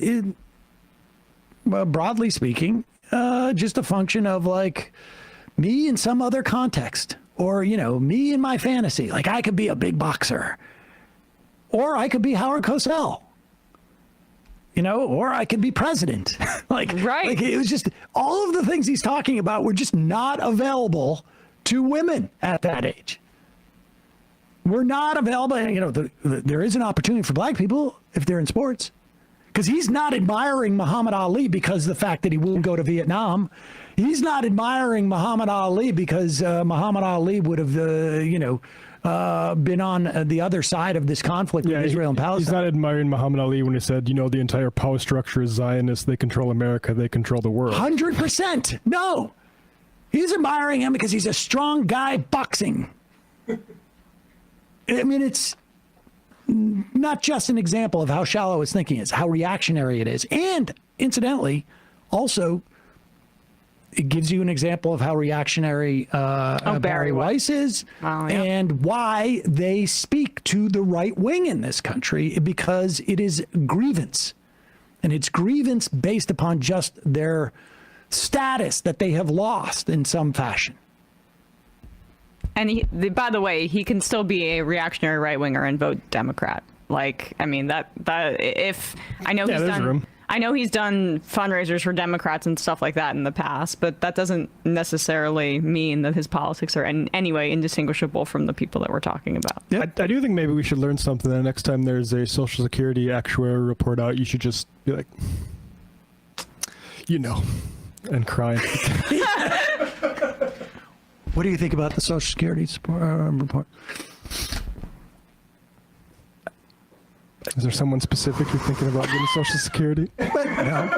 broadly speaking, just a function of like me in some other context, or me in my fantasy. Like, I could be a big boxer, or I could be Howard Cosell, or I could be president. Like, right. Like, it was just all of the things he's talking about were just not available to women at that age. We're not available. There is an opportunity for black people if they're in sports, because he's not admiring Muhammad Ali because of the fact that he wouldn't go to Vietnam. He's not admiring Muhammad Ali because Muhammad Ali would have, been on the other side of this conflict with Israel and Palestine. He's not admiring Muhammad Ali when he said, the entire power structure is Zionist. They control America. They control the world. 100%. No. He's admiring him because he's a strong guy boxing. I mean, it's not just an example of how shallow his thinking is, how reactionary it is. And incidentally, also, it gives you an example of how reactionary Barry Weiss is, and why they speak to the right wing in this country, because it is grievance. And it's grievance based upon just their status that they have lost in some fashion. And by the way, he can still be a reactionary right winger and vote Democrat. Like, I mean, that if I know he's done. Room. I know he's done fundraisers for Democrats and stuff like that in the past, but that doesn't necessarily mean that his politics are in any way indistinguishable from the people that we're talking about. Yep. I do think maybe we should learn something. The next time there's a Social Security actuary report out, you should just be like, and cry. What do you think about the Social Security report? Is there someone specific you're thinking about getting Social Security? No.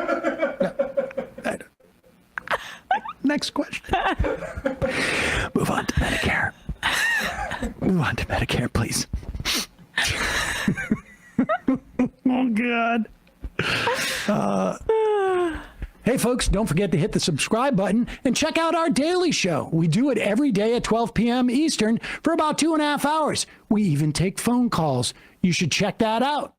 Next question. Move on to Medicare. Move on to Medicare, please. Oh, God. Hey, folks, don't forget to hit the subscribe button and check out our daily show. We do it every day at 12 p.m. Eastern for about 2.5 hours. We even take phone calls. You should check that out.